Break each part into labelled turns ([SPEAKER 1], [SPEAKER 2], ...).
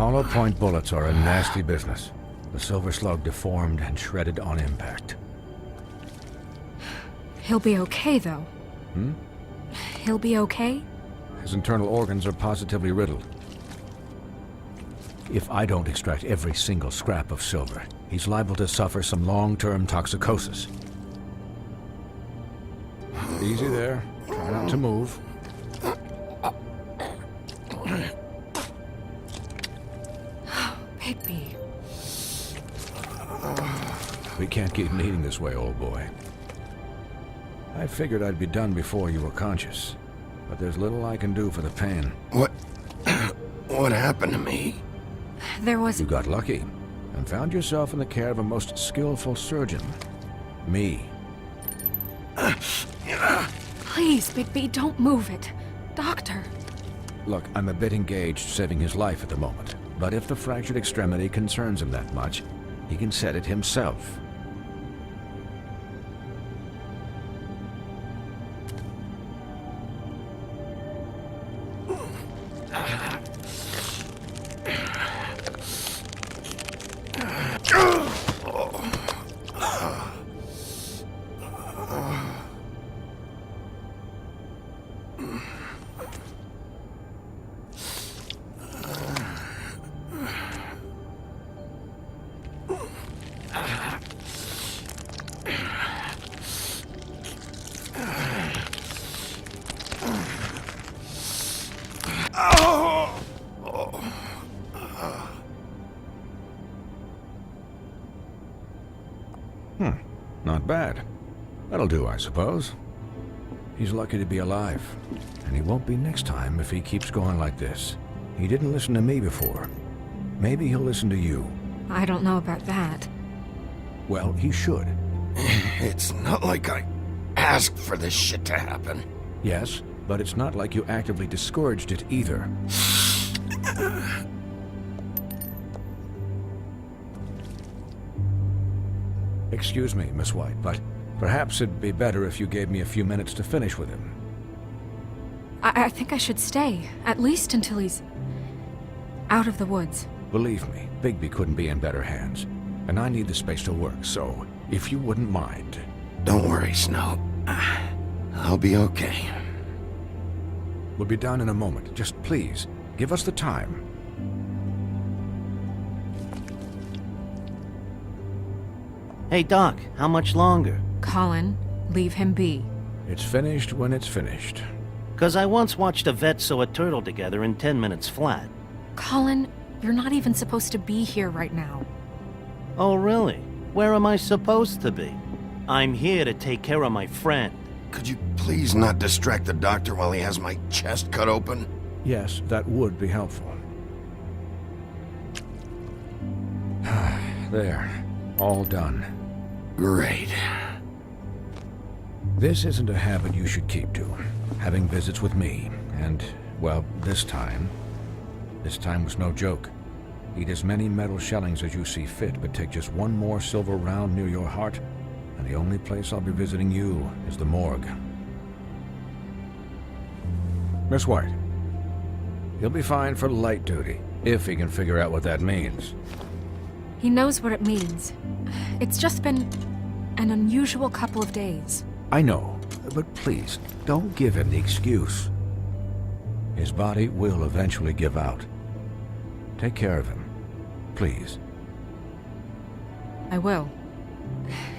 [SPEAKER 1] Hollow point bullets are a nasty business. The Silver Slug deformed and shredded on impact.
[SPEAKER 2] He'll be okay, though. He'll be okay?
[SPEAKER 1] His internal organs are positively riddled. If I don't extract every single scrap of silver, he's liable to suffer some long-term toxicosis. Easy there. Try not to move.
[SPEAKER 2] Bigby.
[SPEAKER 1] We can't keep meeting this way, old boy. I figured I'd be done before you were conscious, but there's little I can do for the pain.
[SPEAKER 3] What happened to me?
[SPEAKER 2] There was...
[SPEAKER 1] You got lucky, and found yourself in the care of a most skillful surgeon. Me.
[SPEAKER 2] Please, Bigby, don't move it. Doctor.
[SPEAKER 1] Look, I'm a bit engaged saving his life at the moment, but if the fractured extremity concerns him that much, he can set it himself. Not bad. That'll do, I suppose. He's lucky to be alive, and he won't be next time if he keeps going like this. He didn't listen to me before. Maybe he'll listen to you.
[SPEAKER 2] I don't know about that.
[SPEAKER 1] Well, he should.
[SPEAKER 3] It's not like I asked for this shit to happen.
[SPEAKER 1] Yes, but it's not like you actively discouraged it either. Excuse me, Miss White, but perhaps it'd be better if you gave me a few minutes to finish with him.
[SPEAKER 2] I think I should stay, at least until he's out of the woods.
[SPEAKER 1] Believe me, Bigby couldn't be in better hands, and I need the space to work, so if you wouldn't mind.
[SPEAKER 3] Don't worry, Snow. I'll be okay.
[SPEAKER 1] We'll be done in a moment. Just please, give us the time.
[SPEAKER 4] Hey, Doc, how much longer?
[SPEAKER 2] Colin, leave him be.
[SPEAKER 1] It's finished when it's finished.
[SPEAKER 4] 'Cause I once watched a vet sew a turtle together in 10 minutes flat.
[SPEAKER 2] Colin, you're not even supposed to be here right now.
[SPEAKER 4] Oh, really? Where am I supposed to be? I'm here to take care of my friend.
[SPEAKER 3] Could you please not distract the doctor while he has my chest cut open?
[SPEAKER 1] Yes, that would be helpful. There. All done.
[SPEAKER 3] Great.
[SPEAKER 1] This isn't a habit you should keep to. Having visits with me. And, well, this time was no joke. Eat as many metal shellings as you see fit, but take just one more silver round near your heart, and the only place I'll be visiting you is the morgue. Miss White, he'll be fine for light duty, if he can figure out what that means.
[SPEAKER 2] He knows what it means. It's just been an unusual couple of days.
[SPEAKER 1] I know, but please, don't give him the excuse. His body will eventually give out. Take care of him, please.
[SPEAKER 2] I will.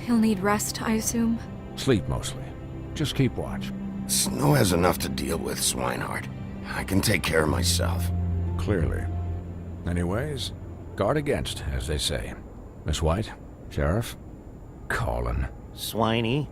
[SPEAKER 2] He'll need rest, I assume?
[SPEAKER 1] Sleep mostly. Just keep watch.
[SPEAKER 3] Snow has enough to deal with, Swinehart. I can take care of myself.
[SPEAKER 1] Clearly. Anyways, guard against, as they say. Miss White, Sheriff, Colin.
[SPEAKER 4] Swiney.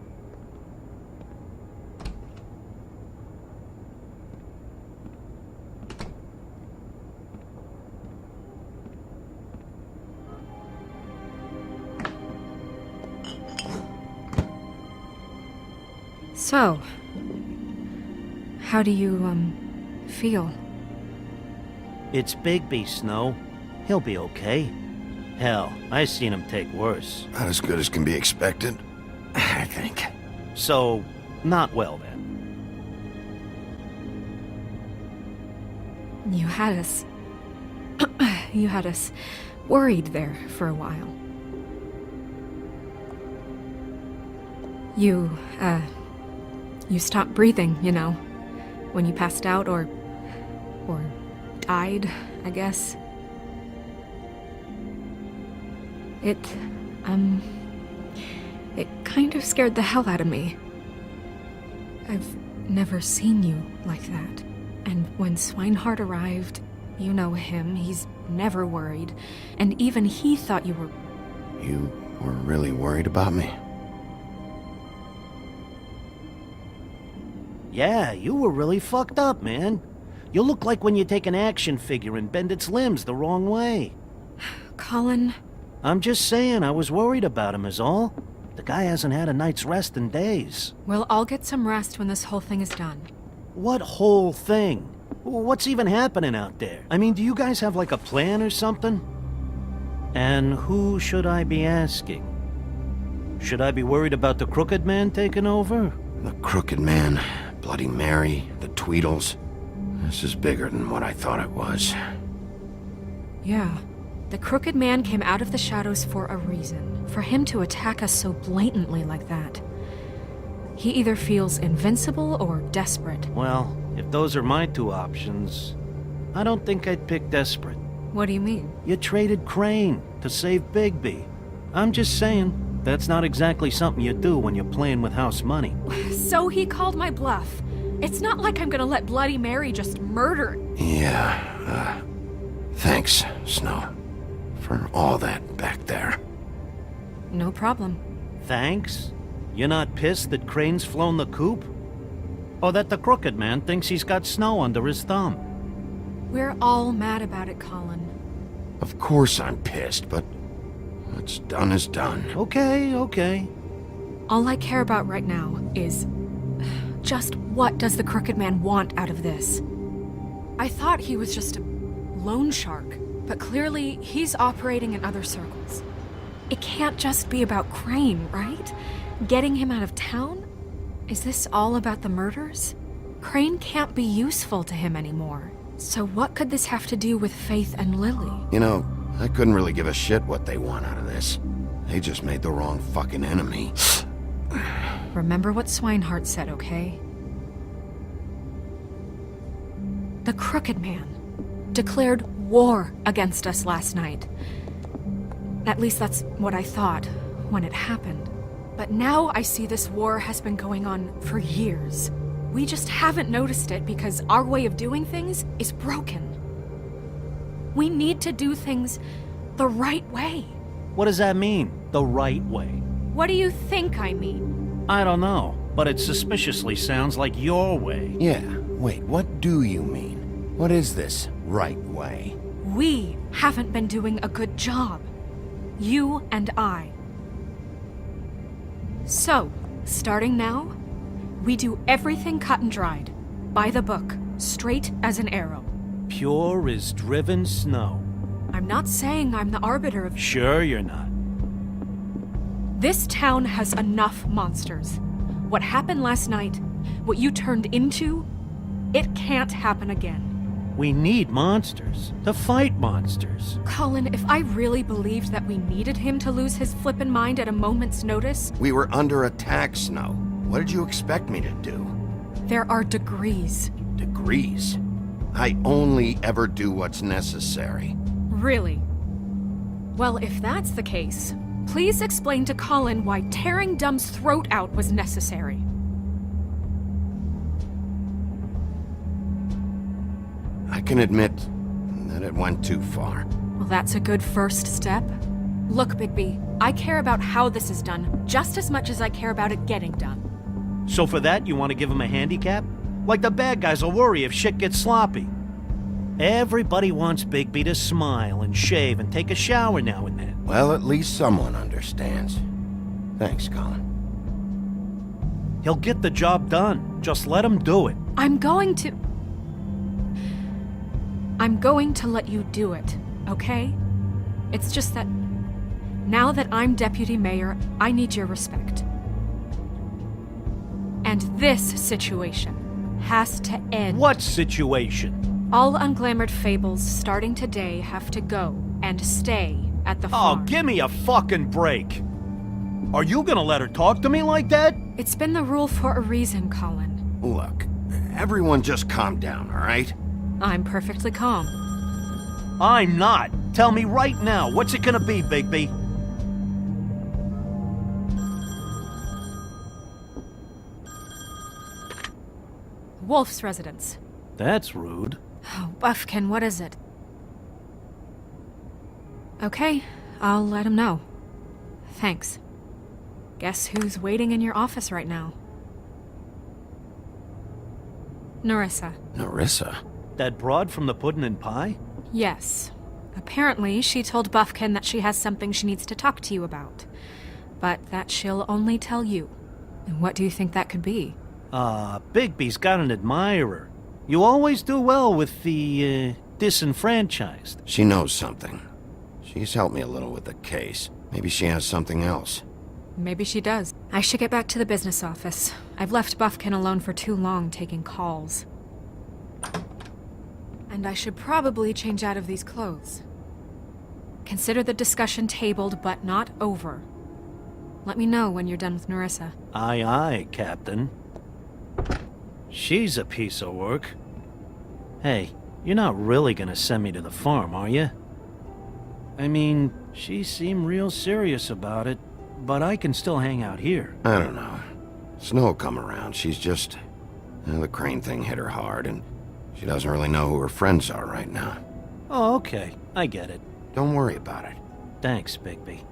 [SPEAKER 2] So, how do you, feel?
[SPEAKER 4] It's Bigby, Snow. He'll be okay. Hell, I seen him take worse.
[SPEAKER 3] Not as good as can be expected, I think.
[SPEAKER 4] So, not well then.
[SPEAKER 2] You had us. You had us worried there for a while. You stopped breathing, you know, when you passed out or died, I guess. It kind of scared the hell out of me. I've never seen you like that. And when Swinehart arrived, you know him, he's never worried. And even he thought you were...
[SPEAKER 3] You were really worried about me?
[SPEAKER 4] Yeah, you were really fucked up, man. You look like when you take an action figure and bend its limbs the wrong way.
[SPEAKER 2] Colin...
[SPEAKER 4] I'm just saying, I was worried about him is all. The guy hasn't had a night's rest in days.
[SPEAKER 2] We'll all get some rest when this whole thing is done.
[SPEAKER 4] What whole thing? What's even happening out there? I mean, do you guys have like a plan or something? And who should I be asking? Should I be worried about the Crooked Man taking over?
[SPEAKER 3] The Crooked Man, Bloody Mary, the Tweedles. This is bigger than what I thought it was.
[SPEAKER 2] Yeah. The Crooked Man came out of the shadows for a reason. For him to attack us so blatantly like that. He either feels invincible or desperate.
[SPEAKER 4] Well, if those are my two options, I don't think I'd pick desperate.
[SPEAKER 2] What do you mean?
[SPEAKER 4] You traded Crane to save Bigby. I'm just saying, that's not exactly something you do when you're playing with house money.
[SPEAKER 2] So he called my bluff. It's not like I'm gonna let Bloody Mary just murder...
[SPEAKER 3] Yeah, thanks, Snow. For all that back there.
[SPEAKER 2] No problem.
[SPEAKER 4] Thanks? You're not pissed that Crane's flown the coop? Or that the Crooked Man thinks he's got Snow under his thumb?
[SPEAKER 2] We're all mad about it, Colin.
[SPEAKER 3] Of course I'm pissed, but what's done is done.
[SPEAKER 4] Okay.
[SPEAKER 2] All I care about right now is... just what does the Crooked Man want out of this? I thought he was just a loan shark, but clearly he's operating in other circles. It can't just be about Crane, right? Getting him out of town? Is this all about the murders? Crane can't be useful to him anymore. So what could this have to do with Faith and Lily?
[SPEAKER 3] You know, I couldn't really give a shit what they want out of this. They just made the wrong fucking enemy.
[SPEAKER 2] Remember what Swinehart said, okay? The Crooked Man declared war against us last night. At least that's what I thought when it happened. But now I see this war has been going on for years. We just haven't noticed it because our way of doing things is broken. We need to do things the right way.
[SPEAKER 4] What does that mean, the right way?
[SPEAKER 2] What do you think I mean?
[SPEAKER 4] I don't know, but it suspiciously sounds like your way.
[SPEAKER 3] Yeah, wait, what do you mean? What is this right way?
[SPEAKER 2] We haven't been doing a good job. You and I. So, starting now, we do everything cut and dried. By the book, straight as an arrow.
[SPEAKER 4] Pure as driven snow.
[SPEAKER 2] I'm not saying I'm the arbiter of...
[SPEAKER 4] Sure you're not.
[SPEAKER 2] This town has enough monsters. What happened last night, what you turned into, it can't happen again.
[SPEAKER 4] We need monsters. To fight monsters.
[SPEAKER 2] Colin, if I really believed that we needed him to lose his flippin' mind at a moment's notice...
[SPEAKER 3] We were under attack, Snow. What did you expect me to do?
[SPEAKER 2] There are degrees.
[SPEAKER 3] Degrees? I only ever do what's necessary.
[SPEAKER 2] Really? Well, if that's the case, please explain to Colin why tearing Dumb's throat out was necessary.
[SPEAKER 3] I can admit that it went too far.
[SPEAKER 2] Well, that's a good first step. Look, Bigby, I care about how this is done just as much as I care about it getting done.
[SPEAKER 4] So for that, you want to give him a handicap? Like the bad guys will worry if shit gets sloppy. Everybody wants Bigby to smile and shave and take a shower now and then.
[SPEAKER 3] Well, at least someone understands. Thanks, Colin.
[SPEAKER 4] He'll get the job done. Just let him do it.
[SPEAKER 2] I'm going to let you do it, okay? It's just that now that I'm deputy mayor, I need your respect. And this situation has to end.
[SPEAKER 4] What situation?
[SPEAKER 2] All unglamored fables starting today have to go and stay at the
[SPEAKER 4] Oh,
[SPEAKER 2] farm.
[SPEAKER 4] give me a fucking break. Are you gonna let her talk to me like that?
[SPEAKER 2] It's been the rule for a reason, Colin.
[SPEAKER 3] Look, everyone just calm down, all right?
[SPEAKER 2] I'm perfectly calm.
[SPEAKER 4] I'm not. Tell me right now, what's it gonna be, Bigby?
[SPEAKER 2] Wolf's residence.
[SPEAKER 4] That's rude.
[SPEAKER 2] Oh, Buffkin, what is it? Okay, I'll let him know. Thanks. Guess who's waiting in your office right now? Nerissa.
[SPEAKER 3] Nerissa?
[SPEAKER 4] That broad from the puddin' and pie?
[SPEAKER 2] Yes. Apparently, she told Buffkin that she has something she needs to talk to you about. But that she'll only tell you. And what do you think that could be?
[SPEAKER 4] Bigby's got an admirer. You always do well with the, disenfranchised.
[SPEAKER 3] She knows something. She's helped me a little with the case. Maybe she has something else.
[SPEAKER 2] Maybe she does. I should get back to the business office. I've left Buffkin alone for too long taking calls. And I should probably change out of these clothes. Consider the discussion tabled, but not over. Let me know when you're done with Nerissa.
[SPEAKER 4] Aye, aye, Captain. She's a piece of work. Hey, you're not really gonna send me to the farm, are you? I mean, she seemed real serious about it, but I can still hang out here.
[SPEAKER 3] I don't know. Snow come around. She's just... the crane thing hit her hard, and she doesn't really know who her friends are right now.
[SPEAKER 4] Oh, okay. I get it.
[SPEAKER 3] Don't worry about it.
[SPEAKER 4] Thanks, Bigby.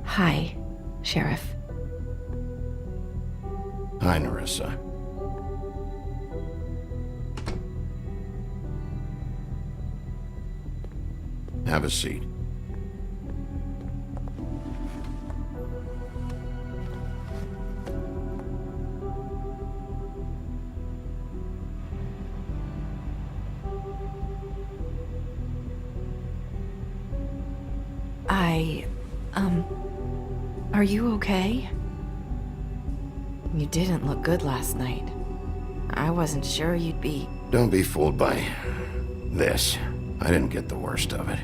[SPEAKER 5] Hi, Sheriff.
[SPEAKER 3] Hi, Nerissa. Have a seat.
[SPEAKER 5] Are you okay? You didn't look good last night. I wasn't sure you'd be...
[SPEAKER 3] Don't be fooled by this. I didn't get the worst of it.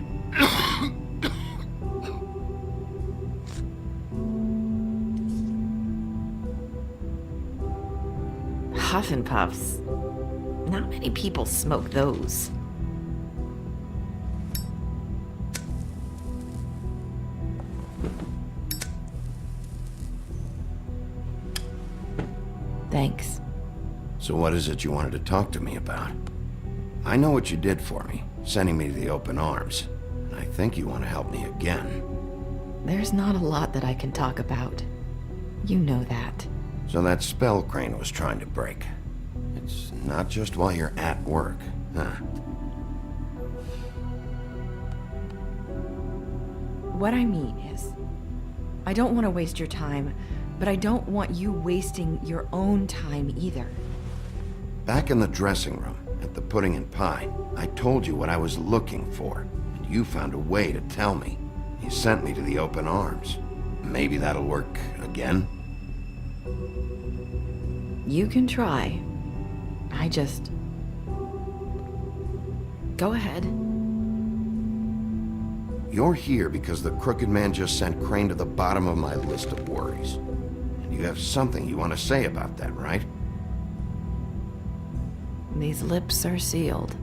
[SPEAKER 5] Huff and Puffs. Not many people smoke those. Thanks.
[SPEAKER 3] So what is it you wanted to talk to me about? I know what you did for me, sending me to the open arms. And I think you want to help me again.
[SPEAKER 5] There's not a lot that I can talk about. You know that.
[SPEAKER 3] So that spell Crane was trying to break. It's not just while you're at work, huh?
[SPEAKER 5] What I mean is, I don't want to waste your time, but I don't want you wasting your own time either.
[SPEAKER 3] Back in the dressing room, at the pudding and pie, I told you what I was looking for, and you found a way to tell me. You sent me to the open arms. Maybe that'll work again?
[SPEAKER 5] You can try, I just... Go ahead.
[SPEAKER 3] You're here because the Crooked Man just sent Crane to the bottom of my list of worries. And you have something you want to say about that, right?
[SPEAKER 5] These lips are sealed.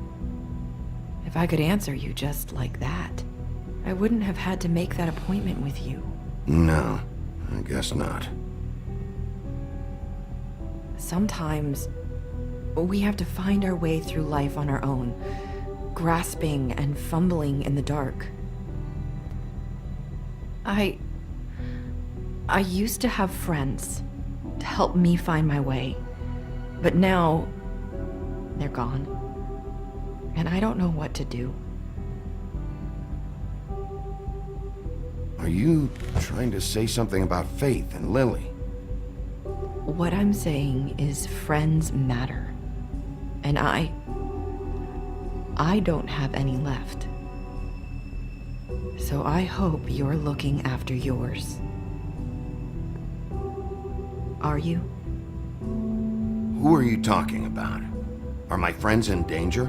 [SPEAKER 5] If I could answer you just like that, I wouldn't have had to make that appointment with you.
[SPEAKER 3] No, I guess not.
[SPEAKER 5] Sometimes we have to find our way through life on our own, grasping and fumbling in the dark. I used to have friends to help me find my way, but now they're gone, and I don't know what to do.
[SPEAKER 3] Are you trying to say something about Faith and Lily?
[SPEAKER 5] What I'm saying is friends matter, and I don't have any left. So I hope you're looking after yours. Are you?
[SPEAKER 3] Who are you talking about? Are my friends in danger?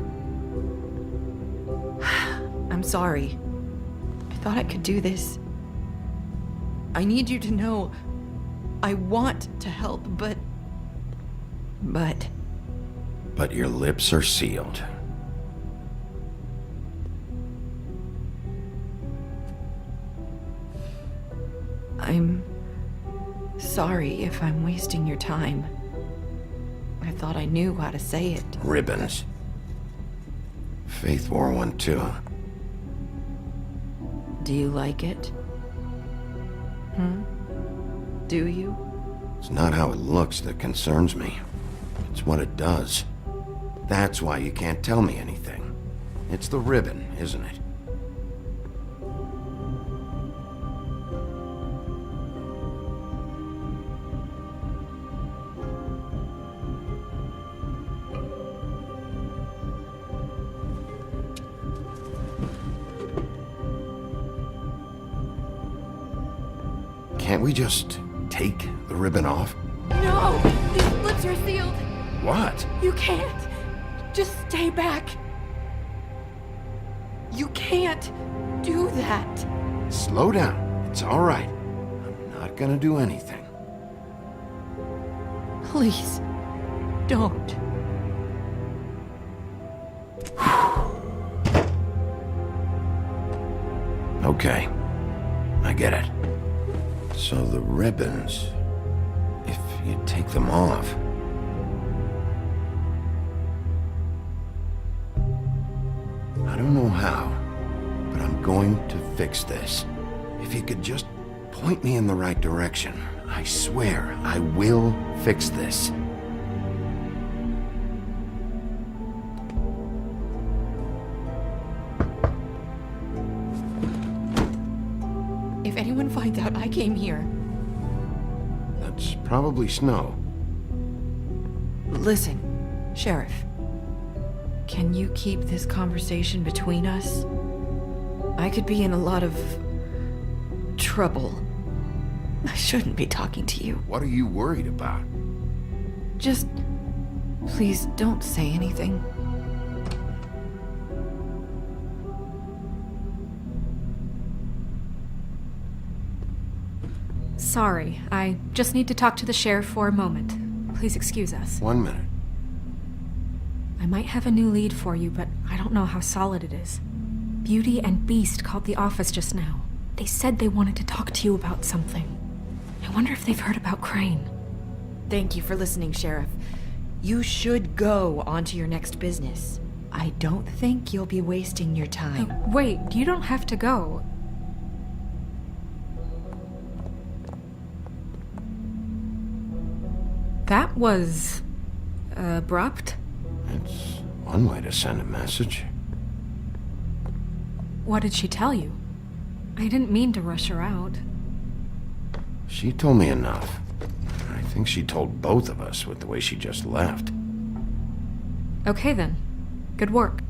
[SPEAKER 5] I'm sorry. I thought I could do this. I need you to know I want to help, but...
[SPEAKER 3] But your lips are sealed.
[SPEAKER 5] I'm sorry if I'm wasting your time. I thought I knew how to say it.
[SPEAKER 3] Ribbons. Faith wore one too.
[SPEAKER 5] Do you like it? Do you?
[SPEAKER 3] It's not how it looks that concerns me. It's what it does. That's why you can't tell me anything. It's the ribbon, isn't it? Can't we just take the ribbon off?
[SPEAKER 2] No! These lips are sealed!
[SPEAKER 3] What?
[SPEAKER 2] You can't! Just stay back! You can't do that!
[SPEAKER 3] Slow down. It's all right. I'm not gonna do anything.
[SPEAKER 5] Please, don't.
[SPEAKER 3] Okay. I get it. So the ribbons, if you take them off... I don't know how, but I'm going to fix this. If you could just point me in the right direction, I swear I will fix this.
[SPEAKER 5] If anyone finds out I came here...
[SPEAKER 3] That's probably Snow.
[SPEAKER 5] Listen, Sheriff. Can you keep this conversation between us? I could be in a lot of... trouble. I shouldn't be talking to you.
[SPEAKER 3] What are you worried about?
[SPEAKER 5] Just... please don't say anything.
[SPEAKER 2] Sorry, I just need to talk to the sheriff for a moment. Please excuse us.
[SPEAKER 3] 1 minute.
[SPEAKER 2] I might have a new lead for you, but I don't know how solid it is. Beauty and Beast called the office just now. They said they wanted to talk to you about something. I wonder if they've heard about Crane.
[SPEAKER 5] Thank you for listening, Sheriff. You should go on to your next business. I don't think you'll be wasting your time.
[SPEAKER 2] Wait, you don't have to go. That was... abrupt?
[SPEAKER 3] It's one way to send a message.
[SPEAKER 2] What did she tell you? I didn't mean to rush her out.
[SPEAKER 3] She told me enough. I think she told both of us with the way she just left.
[SPEAKER 2] Okay then. Good work.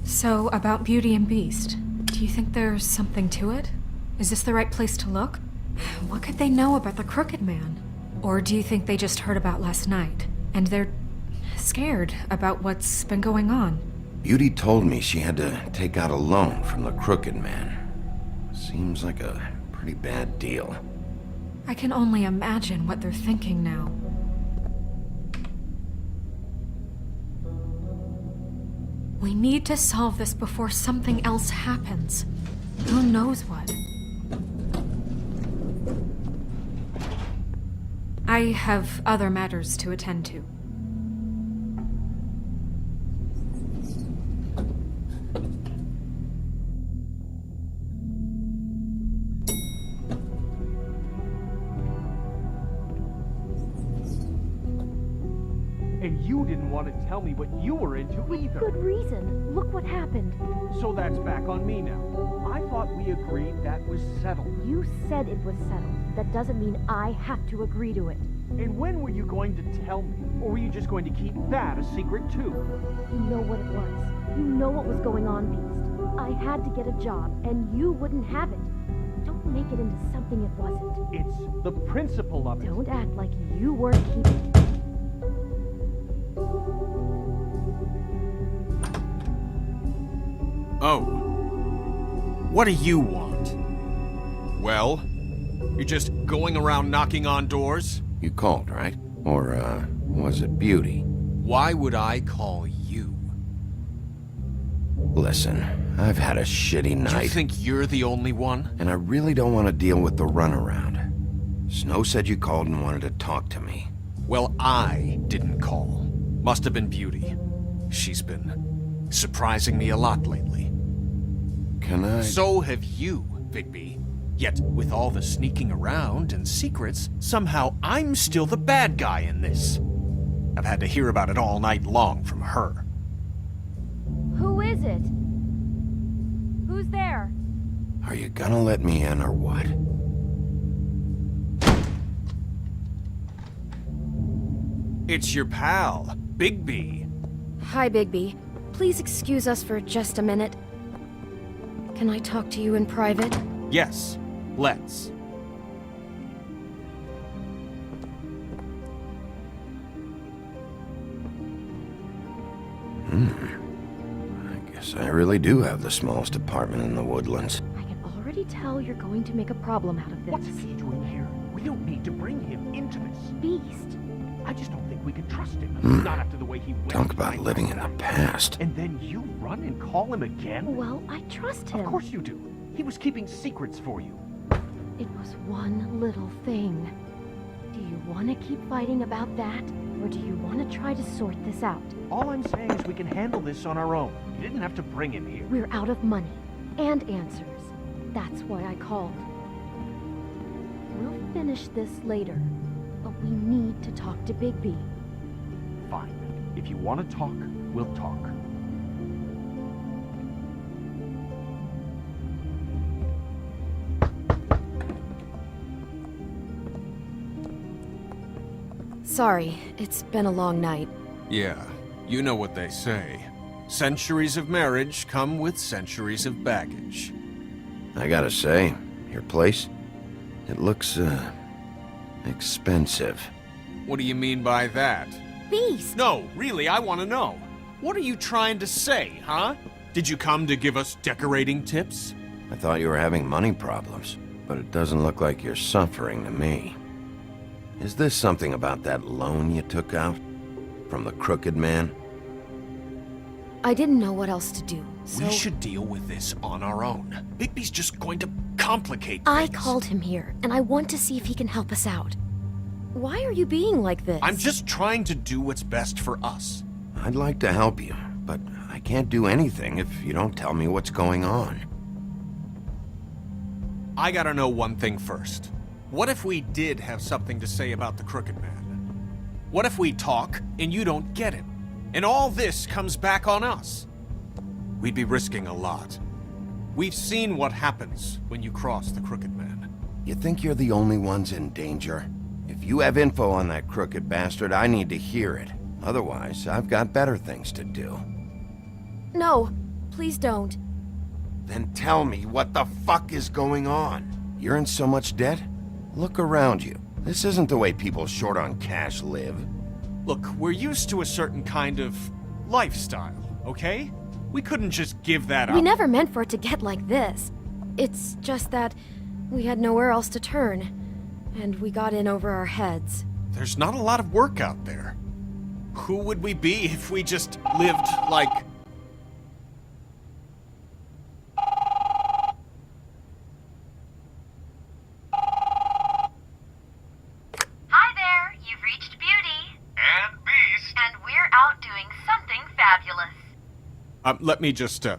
[SPEAKER 2] So, about Beauty and Beast, do you think there's something to it? Is this the right place to look? What could they know about the Crooked Man? Or do you think they just heard about last night and they're scared about what's been going on.
[SPEAKER 3] Beauty told me she had to take out a loan from the Crooked Man. Seems like a pretty bad deal.
[SPEAKER 2] I can only imagine what they're thinking now. We need to solve this before something else happens. Who knows what? I have other matters to attend to.
[SPEAKER 6] And you didn't want to tell me what you were into either.
[SPEAKER 7] Good reason. Look what happened.
[SPEAKER 6] So that's back on me now. I thought we agreed that was settled.
[SPEAKER 7] You said it was settled. That doesn't mean I have to agree to it.
[SPEAKER 6] And when were you going to tell me? Or were you just going to keep that a secret too?
[SPEAKER 7] You know what it was. You know what was going on, Beast. I had to get a job, and you wouldn't have it. Don't make it into something it wasn't.
[SPEAKER 6] It's the principle of it.
[SPEAKER 7] Don't act like you weren't keeping it.
[SPEAKER 8] Oh. What do you want? Well, you're just going around knocking on doors?
[SPEAKER 3] You called, right? Or, was it Beauty?
[SPEAKER 8] Why would I call you?
[SPEAKER 3] Listen, I've had a shitty night.
[SPEAKER 8] You think you're the only one?
[SPEAKER 3] And I really don't want to deal with the runaround. Snow said you called and wanted to talk to me.
[SPEAKER 8] Well, I didn't call. Must have been Beauty. She's been surprising me a lot lately.
[SPEAKER 3] Can I...
[SPEAKER 8] So have you, Bigby. Yet, with all the sneaking around and secrets, somehow I'm still the bad guy in this. I've had to hear about it all night long from her.
[SPEAKER 7] Who is it? Who's there?
[SPEAKER 3] Are you gonna let me in or what?
[SPEAKER 8] It's your pal, Bigby.
[SPEAKER 7] Hi, Bigby. Please excuse us for just a minute. Can I talk to you in private?
[SPEAKER 8] Yes, let's.
[SPEAKER 3] I guess I really do have the smallest apartment in the Woodlands.
[SPEAKER 7] I can already tell you're going to make a problem out of this.
[SPEAKER 6] What's he doing here? We don't need to bring him into this.
[SPEAKER 7] Beast.
[SPEAKER 6] I just don't think we can trust him. Not after the way he went.
[SPEAKER 3] Talk about living in the past.
[SPEAKER 6] And then you run and call him again?
[SPEAKER 7] Well, I trust him.
[SPEAKER 6] Of course you do. He was keeping secrets for you.
[SPEAKER 7] It was one little thing. Do you want to keep fighting about that? Or do you want to try to sort this out?
[SPEAKER 6] All I'm saying is we can handle this on our own. You didn't have to bring him here.
[SPEAKER 7] We're out of money. And answers. That's why I called. We'll finish this later. But we need to talk to Bigby.
[SPEAKER 6] Fine. If you want to talk, we'll talk.
[SPEAKER 7] Sorry, it's been a long night.
[SPEAKER 8] Yeah, you know what they say. Centuries of marriage come with centuries of baggage.
[SPEAKER 3] I gotta say, your place, it looks, expensive.
[SPEAKER 8] What do you mean by that?
[SPEAKER 7] Beast!
[SPEAKER 8] No, really, I want to know. What are you trying to say, huh? Did you come to give us decorating tips?
[SPEAKER 3] I thought you were having money problems, but it doesn't look like you're suffering to me. Is this something about that loan you took out? From the Crooked Man?
[SPEAKER 7] I didn't know what else to do, so...
[SPEAKER 8] We should deal with this on our own. Bigby's just going to complicate
[SPEAKER 7] I
[SPEAKER 8] things.
[SPEAKER 7] called him here, and I want to see if he can help us out. Why are you being like this?
[SPEAKER 8] I'm just trying to do what's best for us.
[SPEAKER 3] I'd like to help you, but I can't do anything if you don't tell me what's going on.
[SPEAKER 8] I gotta know one thing first. What if we did have something to say about the Crooked Man? What if we talk and you don't get him? And all this comes back on us? We'd be risking a lot. We've seen what happens when you cross the Crooked Man.
[SPEAKER 3] You think you're the only ones in danger? If you have info on that crooked bastard, I need to hear it. Otherwise, I've got better things to do.
[SPEAKER 7] No, please don't.
[SPEAKER 3] Then tell me what the fuck is going on? You're in so much debt? Look around you. This isn't the way people short on cash live.
[SPEAKER 8] Look, we're used to a certain kind of lifestyle, okay? We couldn't just give that up.
[SPEAKER 7] We never meant for it to get like this. It's just that we had nowhere else to turn, and we got in over our heads.
[SPEAKER 8] There's not a lot of work out there. Who would we be if we just lived like...
[SPEAKER 9] Hi there, you've reached Beauty. And Beast. And we're out doing something fabulous.
[SPEAKER 8] Let me just,
[SPEAKER 10] A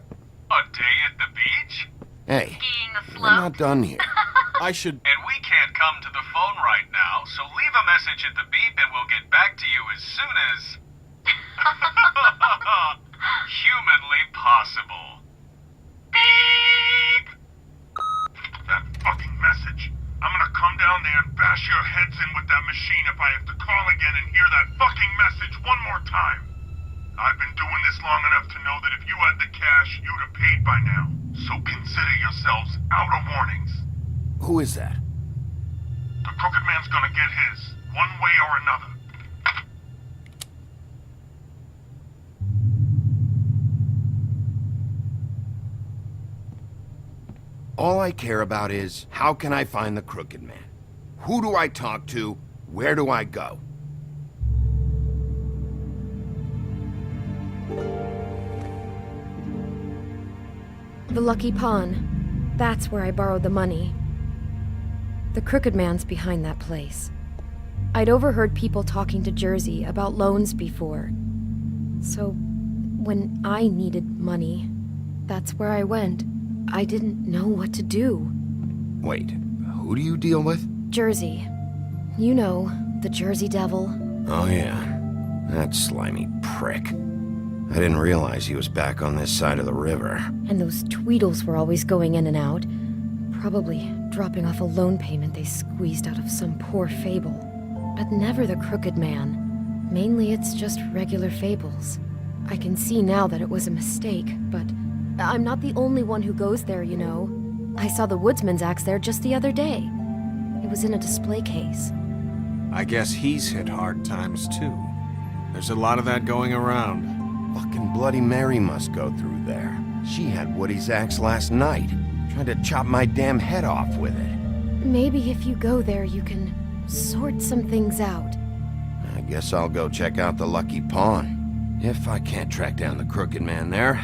[SPEAKER 10] day at the beach?
[SPEAKER 3] Hey,
[SPEAKER 9] Skiing the
[SPEAKER 3] we're
[SPEAKER 9] slope.
[SPEAKER 3] not done here.
[SPEAKER 8] I should...
[SPEAKER 10] And we can't come to the phone right now, so leave a message at the beep and we'll get back to you as soon as... humanly possible. Beep! That fucking message. I'm gonna come down there and bash your heads in with that machine if I have to call again and hear that fucking message one more time. I've been doing this long enough to know that if you had the cash, you'd have paid by now. So consider yourselves out of warnings.
[SPEAKER 3] Who is that?
[SPEAKER 10] The Crooked Man's gonna get his, one way or another.
[SPEAKER 3] All I care about is, how can I find the Crooked Man? Who do I talk to? Where do I go?
[SPEAKER 7] The Lucky Pawn. That's where I borrowed the money. The Crooked Man's behind that place. I'd overheard people talking to Jersey about loans before. So, when I needed money, that's where I went. I didn't know what to do.
[SPEAKER 3] Wait, who do you deal with?
[SPEAKER 7] Jersey. You know, the Jersey Devil.
[SPEAKER 3] Oh yeah, that slimy prick. I didn't realize he was back on this side of the river.
[SPEAKER 7] And those Tweedles were always going in and out. Probably dropping off a loan payment they squeezed out of some poor fable. But never the Crooked Man. Mainly it's just regular fables. I can see now that it was a mistake, but I'm not the only one who goes there, you know. I saw the woodsman's axe there just the other day. It was in a display case.
[SPEAKER 8] I guess he's hit hard times, too. There's a lot of that going around.
[SPEAKER 3] Fucking Bloody Mary must go through there. She had Woody's axe last night. Tried to chop my damn head off with it.
[SPEAKER 7] Maybe if you go there, you can sort some things out.
[SPEAKER 3] I guess I'll go check out the Lucky Pawn. If I can't track down the Crooked Man there,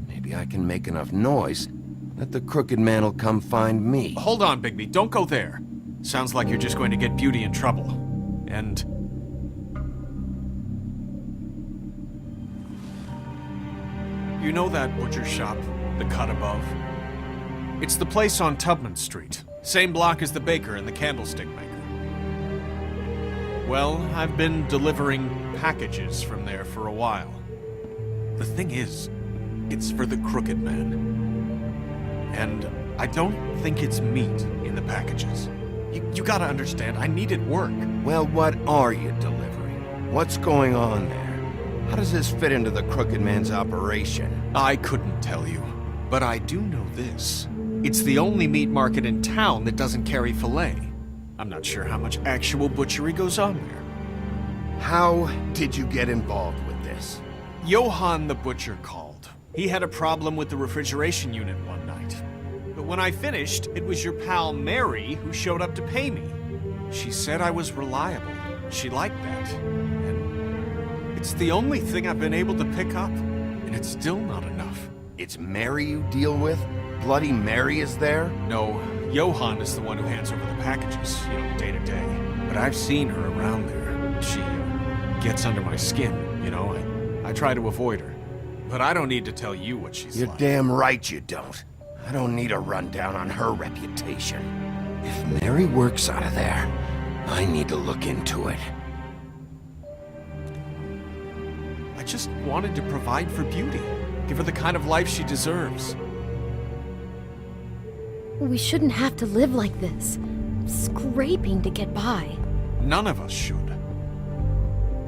[SPEAKER 3] maybe I can make enough noise that the Crooked Man will come find me.
[SPEAKER 8] Hold on, Bigby. Don't go there. Sounds like you're just going to get Beauty in trouble. And... you know that butcher shop, the cut above? It's the place on Tubman Street. Same block as the baker and the candlestick maker. Well, I've been delivering packages from there for a while. The thing is, it's for the Crooked Man. And I don't think it's meat in the packages. You gotta understand, I needed work.
[SPEAKER 3] Well, what are you delivering? What's going on there? How does this fit into the Crooked Man's operation?
[SPEAKER 8] I couldn't tell you, but I do know this. It's the only meat market in town that doesn't carry filet. I'm not sure how much actual butchery goes on there.
[SPEAKER 3] How did you get involved with this?
[SPEAKER 8] Johann the butcher called. He had a problem with the refrigeration unit one night. But when I finished, it was your pal Mary who showed up to pay me. She said I was reliable. She liked that. And it's the only thing I've been able to pick up. And it's still not enough.
[SPEAKER 3] It's Mary you deal with? Bloody Mary is there?
[SPEAKER 8] No, Johann is the one who hands over the packages, day to day. But I've seen her around there. She gets under my skin, I try to avoid her. But I don't need to tell you what she's
[SPEAKER 3] You're
[SPEAKER 8] like.
[SPEAKER 3] damn right you don't. I don't need a rundown on her reputation. If Mary works out of there, I need to look into it.
[SPEAKER 8] I just wanted to provide for Beauty. Give her the kind of life she deserves.
[SPEAKER 7] We shouldn't have to live like this, scraping to get by.
[SPEAKER 8] None of us should.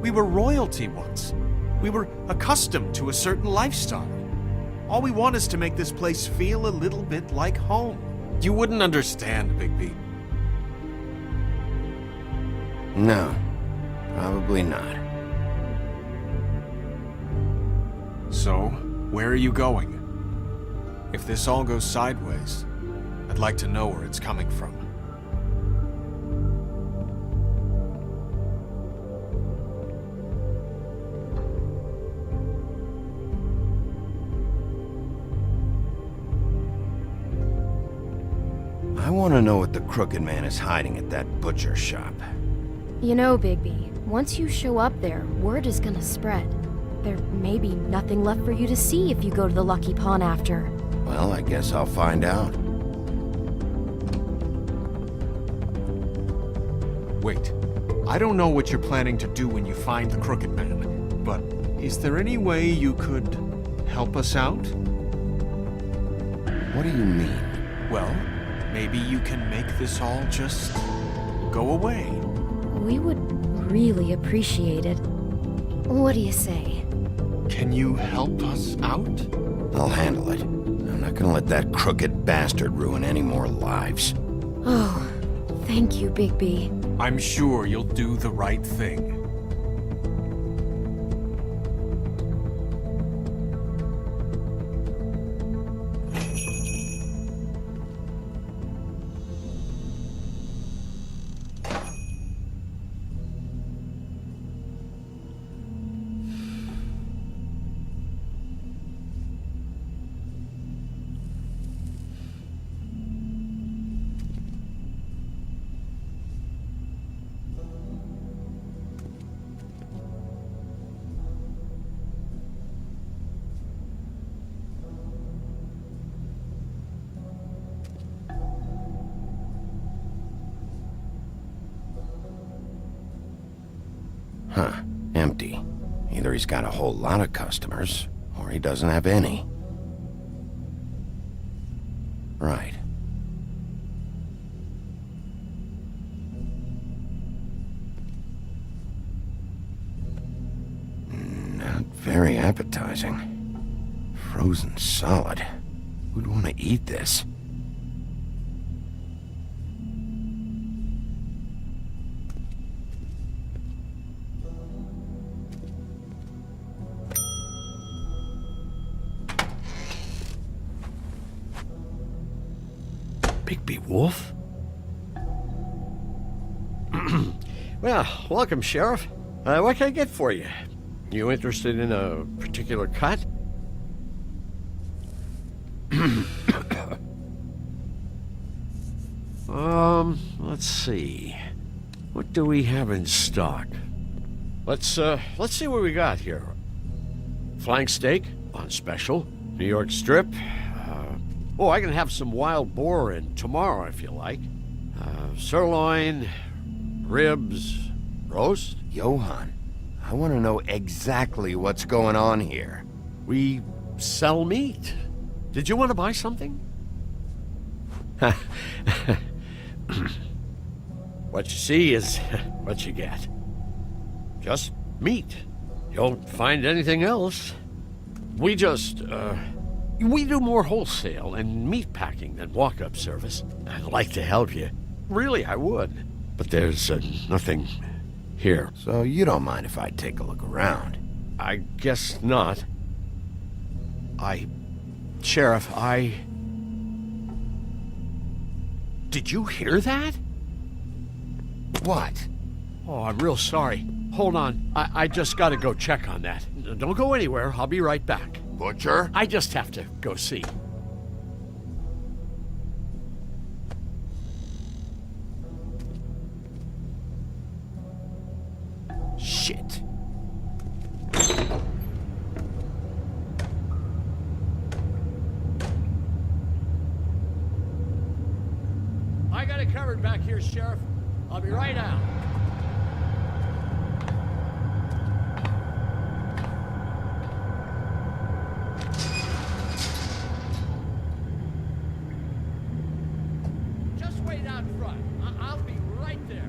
[SPEAKER 8] We were royalty once. We were accustomed to a certain lifestyle. All we want is to make this place feel a little bit like home. You wouldn't understand, Bigby.
[SPEAKER 3] No, probably not.
[SPEAKER 8] So, where are you going? If this all goes sideways, I'd like to know where it's coming from.
[SPEAKER 3] I want to know what the Crooked Man is hiding at that butcher shop.
[SPEAKER 7] You know, Bigby, once you show up there, word is gonna spread. There may be nothing left for you to see if you go to the Lucky Pawn after.
[SPEAKER 3] Well, I guess I'll find out.
[SPEAKER 8] Wait, I don't know what you're planning to do when you find the Crooked Man, but is there any way you could help us out?
[SPEAKER 3] What do you mean?
[SPEAKER 8] Well, maybe you can make this all just go away.
[SPEAKER 7] We would really appreciate it. What do you say?
[SPEAKER 8] Can you help us out?
[SPEAKER 3] I'll handle it. I'm not gonna let that crooked bastard ruin any more lives.
[SPEAKER 7] Oh, thank you, Bigby.
[SPEAKER 8] I'm sure you'll do the right thing.
[SPEAKER 3] Huh. Empty. Either he's got a whole lot of customers, or he doesn't have any. Right. Not very appetizing. Frozen solid. Who'd want to eat this?
[SPEAKER 11] Bigby Wolf? Well, welcome, Sheriff. What can I get for you? You interested in a particular cut? Let's see. What do we have in stock? Let's see what we got here. Flank steak on special. New York strip. Oh, I can have some wild boar in tomorrow if you like. Sirloin, ribs, roast.
[SPEAKER 3] Johann, I want to know exactly what's going on here.
[SPEAKER 11] We sell meat. Did you want to buy something? What you see is what you get. Just meat. You don't find anything else. We do more wholesale and meat packing than walk-up service. I'd like to help you. Really, I would. But there's nothing here.
[SPEAKER 3] So you don't mind if I take a look around?
[SPEAKER 11] I guess not. Sheriff, Did you hear that?
[SPEAKER 3] What?
[SPEAKER 11] Oh, I'm real sorry. Hold on. I just gotta go check on that. Don't go anywhere. I'll be right back.
[SPEAKER 3] Butcher?
[SPEAKER 11] I just have to go see.
[SPEAKER 3] Shit.
[SPEAKER 11] I got it covered back here, Sheriff. I'll be right out. Just wait out front. I'll be right there.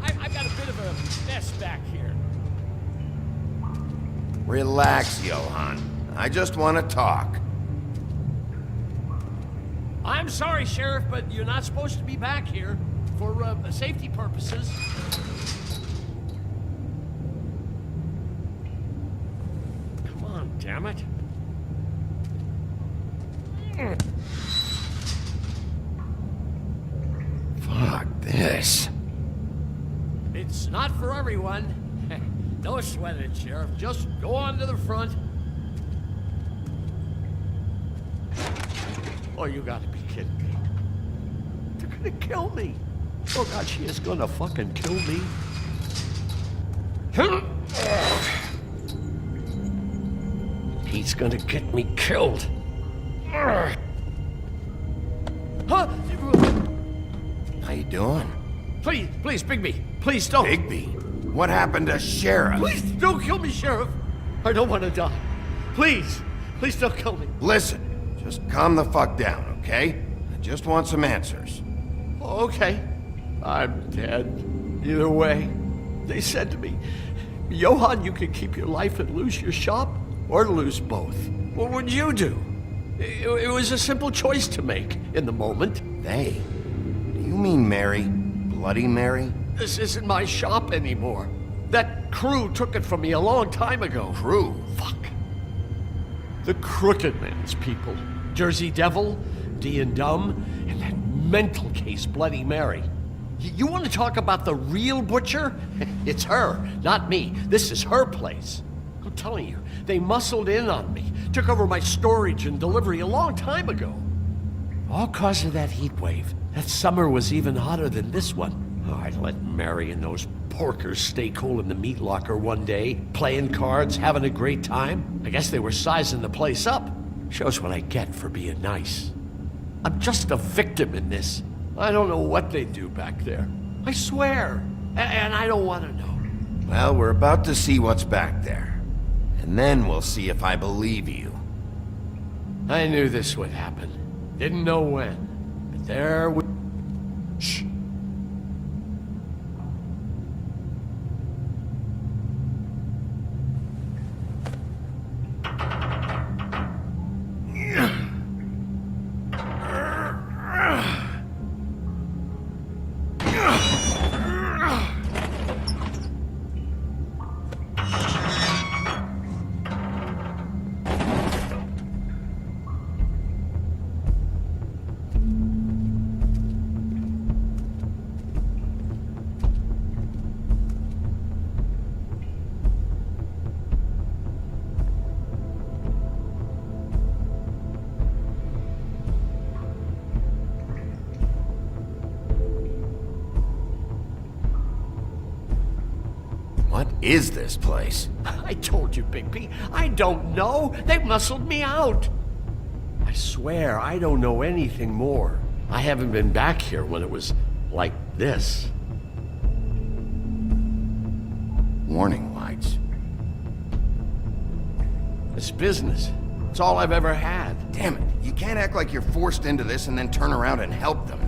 [SPEAKER 11] I've got a bit of a mess back here.
[SPEAKER 3] Relax, Johann. I just want to talk.
[SPEAKER 11] I'm sorry, Sheriff, but you're not supposed to be back here for safety purposes. Come on, damn it.
[SPEAKER 3] Fuck this.
[SPEAKER 11] It's not for everyone. No sweat it, Sheriff. Just go on to the front. Oh, you gotta be kidding me. They're gonna kill me. Oh, God, she is gonna fucking kill me. He's gonna get me killed. Huh?
[SPEAKER 3] How you doing?
[SPEAKER 11] Please, Bigby. Please don't.
[SPEAKER 3] Bigby? What happened to Sheriff?
[SPEAKER 11] Please don't kill me, Sheriff. I don't want to die. Please don't kill me.
[SPEAKER 3] Listen, just calm the fuck down, okay? I just want some answers.
[SPEAKER 11] Okay. I'm dead. Either way. They said to me, Johann, you can keep your life and lose your shop, or lose both. What would you do? It was a simple choice to make in the moment.
[SPEAKER 3] They? Do you mean Mary? Bloody Mary?
[SPEAKER 11] This isn't my shop anymore. That crew took it from me a long time ago.
[SPEAKER 3] Crew?
[SPEAKER 11] Fuck. The Crooked Man's people. Jersey Devil, D and Dumb, and that mental case Bloody Mary. You want to talk about the real butcher? It's her, not me. This is her place. I'm telling you, they muscled in on me, took over my storage and delivery a long time ago. All cause of that heat wave. That summer was even hotter than this one. Oh, I let Mary and those porkers stay cool in the meat locker one day, playing cards, having a great time. I guess they were sizing the place up. Shows what I get for being nice. I'm just a victim in this. I don't know what they do back there. I swear. And I don't want to know.
[SPEAKER 3] Well, we're about to see what's back there. And then we'll see if I believe you.
[SPEAKER 11] I knew this would happen. Didn't know when. But there we... Shh.
[SPEAKER 3] What is this place?
[SPEAKER 11] I told you, Bigby. I don't know. They muscled me out. I swear, I don't know anything more. I haven't been back here when it was like this.
[SPEAKER 3] Warning lights.
[SPEAKER 11] It's business. It's all I've ever had.
[SPEAKER 3] Damn it, you can't act like you're forced into this and then turn around and help them.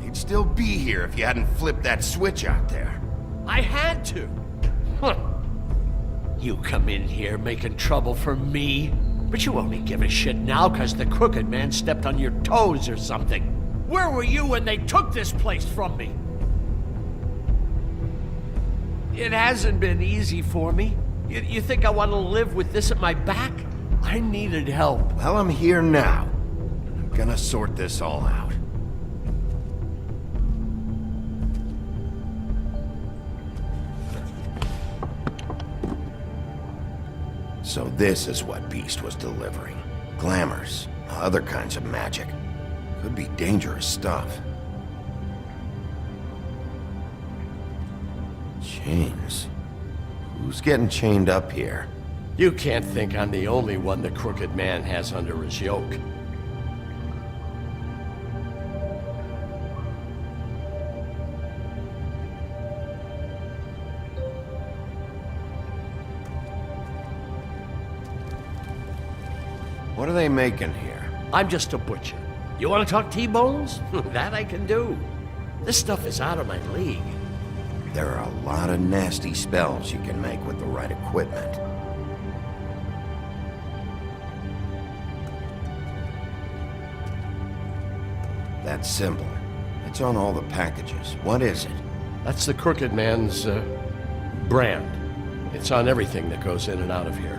[SPEAKER 3] They'd still be here if you hadn't flipped that switch out there.
[SPEAKER 11] I had to. Huh. You come in here making trouble for me, but you only give a shit now because the Crooked Man stepped on your toes or something. Where were you when they took this place from me? It hasn't been easy for me. You think I want to live with this at my back? I needed help.
[SPEAKER 3] Well, I'm here now. I'm gonna sort this all out. So this is what Beast was delivering. Glamours, other kinds of magic. Could be dangerous stuff. Chains. Who's getting chained up here?
[SPEAKER 11] You can't think I'm the only one the Crooked Man has under his yoke.
[SPEAKER 3] What are they making here?
[SPEAKER 11] I'm just a butcher. You want to talk T-bones? That I can do. This stuff is out of my league.
[SPEAKER 3] There are a lot of nasty spells you can make with the right equipment. That symbol. It's on all the packages. What is it?
[SPEAKER 11] That's the Crooked Man's, brand. It's on everything that goes in and out of here.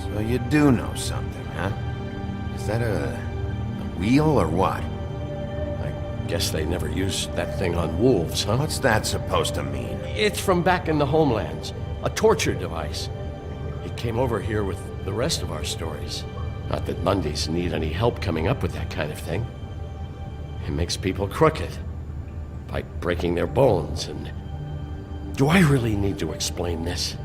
[SPEAKER 3] So you do know something, huh? Is that a wheel or what?
[SPEAKER 11] I guess they never used that thing on wolves, huh?
[SPEAKER 3] What's that supposed to mean?
[SPEAKER 11] It's from back in the homelands. A torture device. It came over here with the rest of our stories. Not that Mondays need any help coming up with that kind of thing. It makes people crooked. By breaking their bones and... Do I really need to explain this?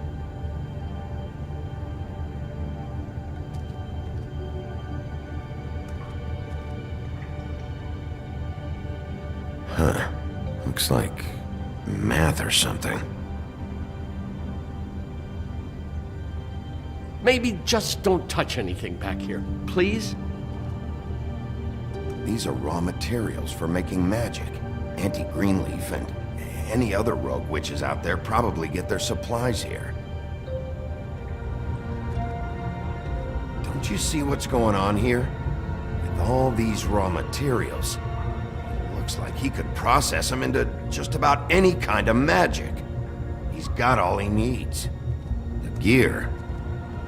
[SPEAKER 3] Huh. Looks like math or something.
[SPEAKER 11] Maybe just don't touch anything back here, please?
[SPEAKER 3] These are raw materials for making magic. Auntie Greenleaf and any other rogue witches out there probably get their supplies here. Don't you see what's going on here? With all these raw materials, it looks like he could process them into just about any kind of magic. He's got all he needs. The gear,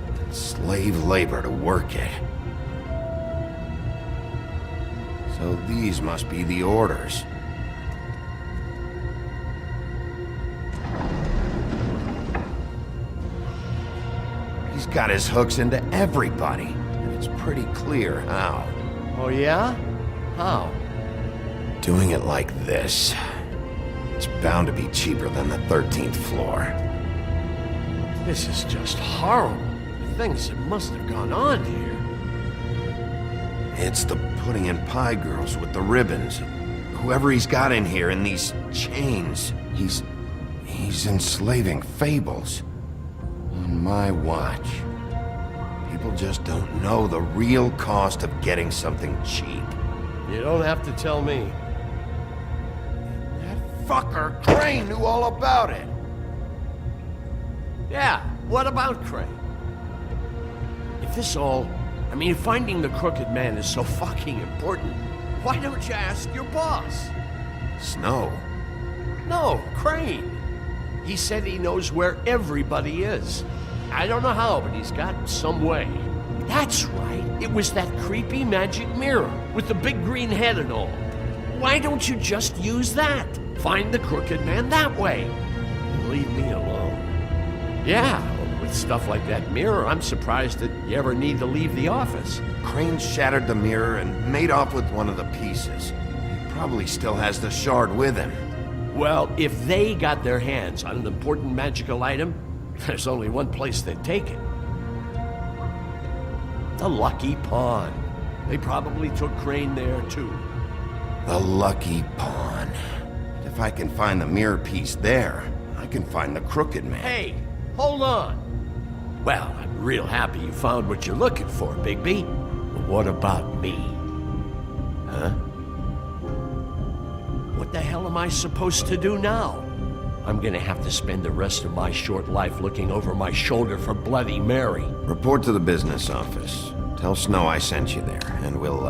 [SPEAKER 3] and slave labor to work it. So these must be the orders. He's got his hooks into everybody, and it's pretty clear how.
[SPEAKER 11] Oh yeah? How?
[SPEAKER 3] Doing it like this. It's bound to be cheaper than the 13th floor.
[SPEAKER 11] This is just horrible. The things that must have gone on here.
[SPEAKER 3] It's the putting in pie girls with the ribbons. Whoever he's got in here in these chains, he's enslaving fables. On my watch. People just don't know the real cost of getting something cheap.
[SPEAKER 11] You don't have to tell me.
[SPEAKER 3] That fucker Crane knew all about it.
[SPEAKER 11] Yeah, what about Crane? If this all... I mean, finding the Crooked Man is so fucking important, why don't you ask your boss?
[SPEAKER 3] Snow?
[SPEAKER 11] No, Crane. He said he knows where everybody is. I don't know how, but he's got some way. That's right. It was that creepy magic mirror with the big green head and all. Why don't you just use that? Find the Crooked Man that way. And leave me alone. Yeah, with stuff like that mirror, I'm surprised that you ever need to leave the office.
[SPEAKER 3] Crane shattered the mirror and made off with one of the pieces. He probably still has the shard with him.
[SPEAKER 11] Well, if they got their hands on an important magical item, there's only one place they'd take it. The Lucky Pawn. They probably took Crane there, too.
[SPEAKER 3] The Lucky Pawn. If I can find the mirror piece there, I can find the Crooked Man.
[SPEAKER 11] Hey, hold on. Well, I'm real happy you found what you're looking for, Bigby. But what about me? Huh? What the hell am I supposed to do now? I'm gonna have to spend the rest of my short life looking over my shoulder for Bloody Mary.
[SPEAKER 3] Report to the business office. Tell Snow I sent you there, and we'll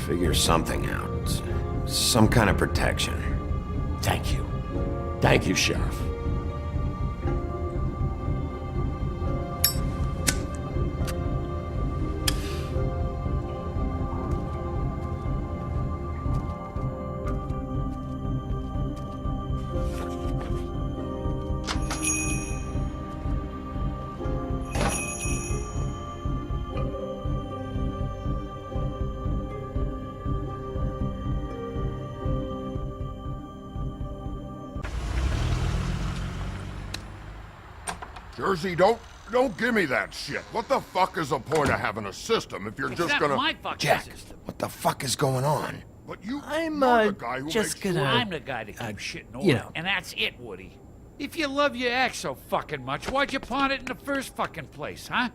[SPEAKER 3] figure something out. Some kind of protection.
[SPEAKER 11] Thank you. Thank you, Sheriff.
[SPEAKER 10] Jersey, don't give me that shit. What the fuck is the point of having a system if you're just gonna...
[SPEAKER 6] my fucking
[SPEAKER 3] Jack,
[SPEAKER 6] system.
[SPEAKER 3] what the fuck is going on?
[SPEAKER 10] But you're the guy who
[SPEAKER 12] just
[SPEAKER 10] makes...
[SPEAKER 12] gonna...
[SPEAKER 6] I'm the guy that keeps shit in order,
[SPEAKER 12] you know.
[SPEAKER 6] and that's it, Woody. If you love your ex so fucking much, why'd you pawn it in the first fucking place, huh?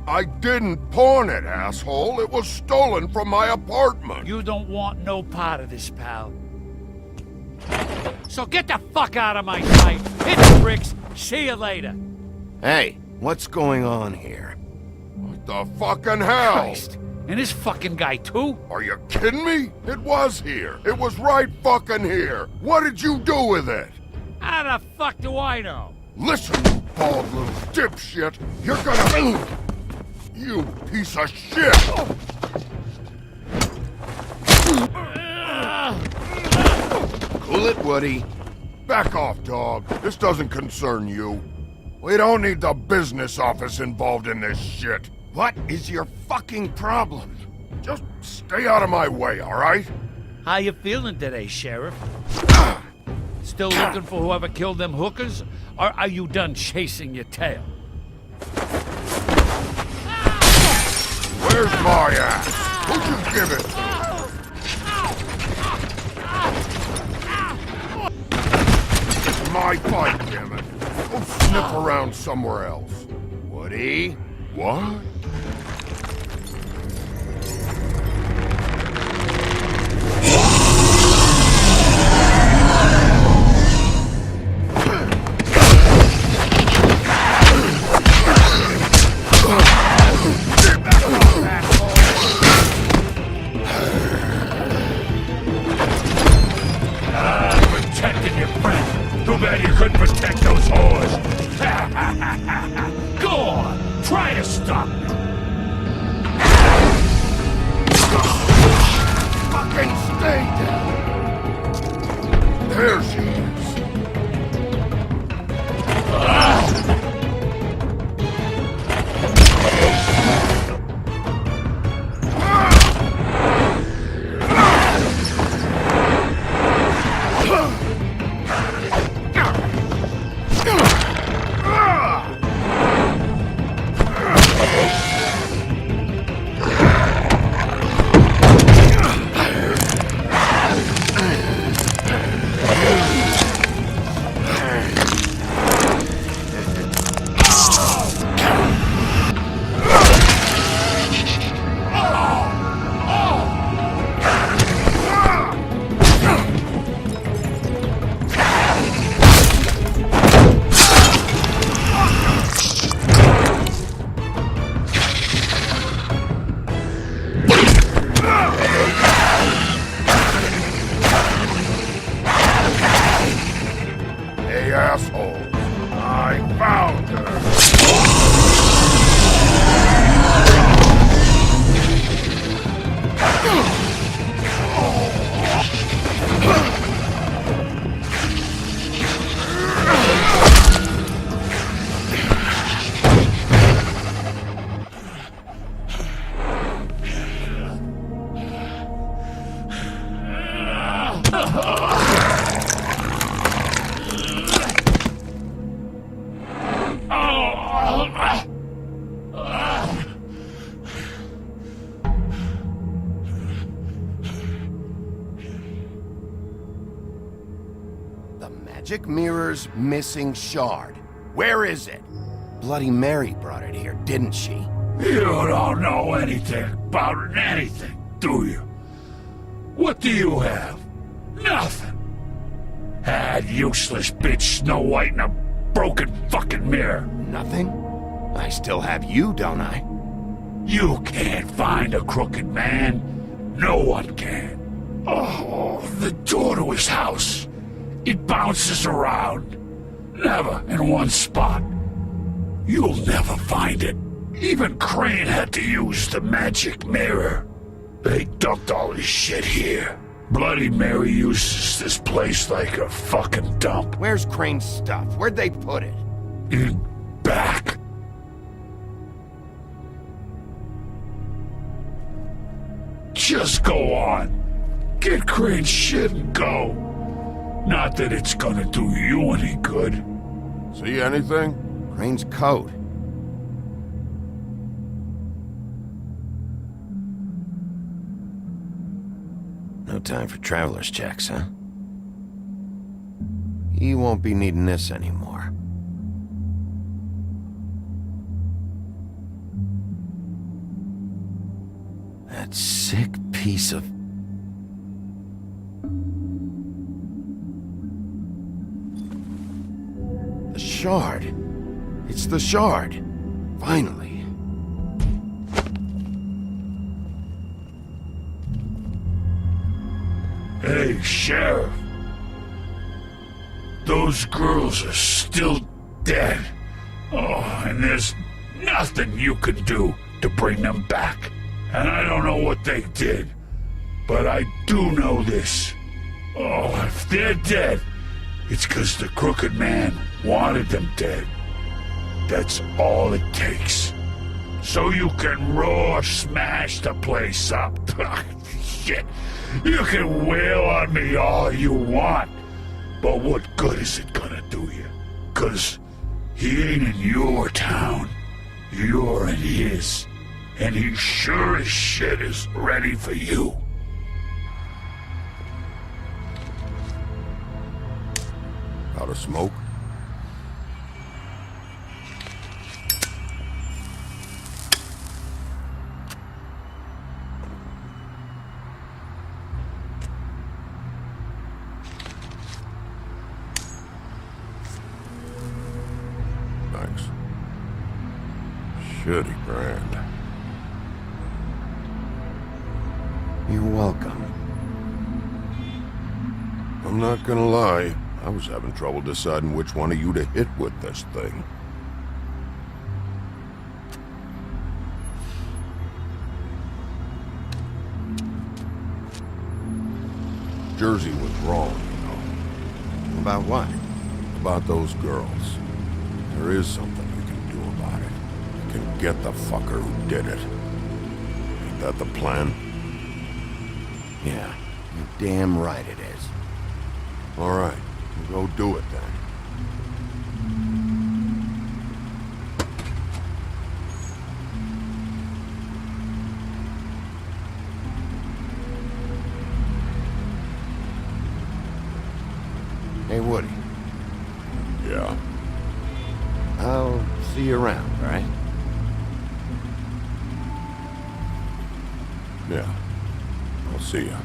[SPEAKER 10] I didn't pawn it, asshole. It was stolen from my apartment.
[SPEAKER 6] You don't want no part of this, pal. So get the fuck out of my sight. Hit the bricks. See you later.
[SPEAKER 3] Hey, what's going on here?
[SPEAKER 10] What the fucking hell?
[SPEAKER 6] Christ. And this fucking guy, too?
[SPEAKER 10] Are you kidding me? It was here. It was right fucking here. What did you do with it?
[SPEAKER 6] How the fuck do I know?
[SPEAKER 10] Listen, you bald little dipshit! You're gonna... You piece of shit!
[SPEAKER 3] Cool it, Woody.
[SPEAKER 10] Back off, dog. This doesn't concern you. We don't need the business office involved in this shit.
[SPEAKER 3] What is your fucking problem?
[SPEAKER 10] Just stay out of my way, all right?
[SPEAKER 6] How you feeling today, Sheriff? Still looking for whoever killed them hookers? Or are you done chasing your tail?
[SPEAKER 10] Where's my ass? Who'd you give it to? It's my fight, damn it. Go sniff around somewhere else.
[SPEAKER 3] Woody?
[SPEAKER 10] What?
[SPEAKER 6] Protecting your friend. Too bad you couldn't protect those whores. Go on, try to stop me.
[SPEAKER 10] Fucking stay down. There she is. Asshole! I found her!
[SPEAKER 3] The magic mirror's missing shard. Where is it? Bloody Mary brought it here, didn't she?
[SPEAKER 6] You don't know anything about anything, do you? What do you have? Nothing. That useless bitch Snow White in a broken fucking mirror.
[SPEAKER 3] Nothing? I still have you, don't I?
[SPEAKER 6] You can't find a crooked man. No one can. Oh, the door to his house. It bounces around. Never in one spot. You'll never find it. Even Crane had to use the magic mirror. They dumped all his shit here. Bloody Mary uses this place like a fucking dump.
[SPEAKER 3] Where's Crane's stuff? Where'd they put it?
[SPEAKER 6] In back. Just go on. Get Crane's shit and go. Not that it's gonna do you any good.
[SPEAKER 10] See anything?
[SPEAKER 3] Crane's coat. No time for traveler's checks, huh? He won't be needing this anymore. That sick piece of... The shard. It's the shard. Finally.
[SPEAKER 6] Hey, Sheriff. Those girls are still dead. Oh, and there's nothing you can do to bring them back. And I don't know what they did, but I do know this. Oh, if they're dead, it's 'cause the Crooked Man wanted them dead. That's all it takes. So you can roar smash the place up. Shit, you can wail on me all you want, but what good is it gonna do you? 'Cause he ain't in your town. You're in his. And he sure as shit is ready for you.
[SPEAKER 3] Out of smoke? Thanks. Shitty brand. You're welcome. I'm not gonna lie, I was having trouble deciding which one of you to hit with this thing. Jersey was wrong, you know. About what? About those girls. There is something you can do about it. You can get the fucker who did it. Ain't that the plan? Yeah, you're damn right it is. All right, we'll go do it then. Hey, Woody. Yeah? I'll see you around, all right? Yeah. I'll see ya.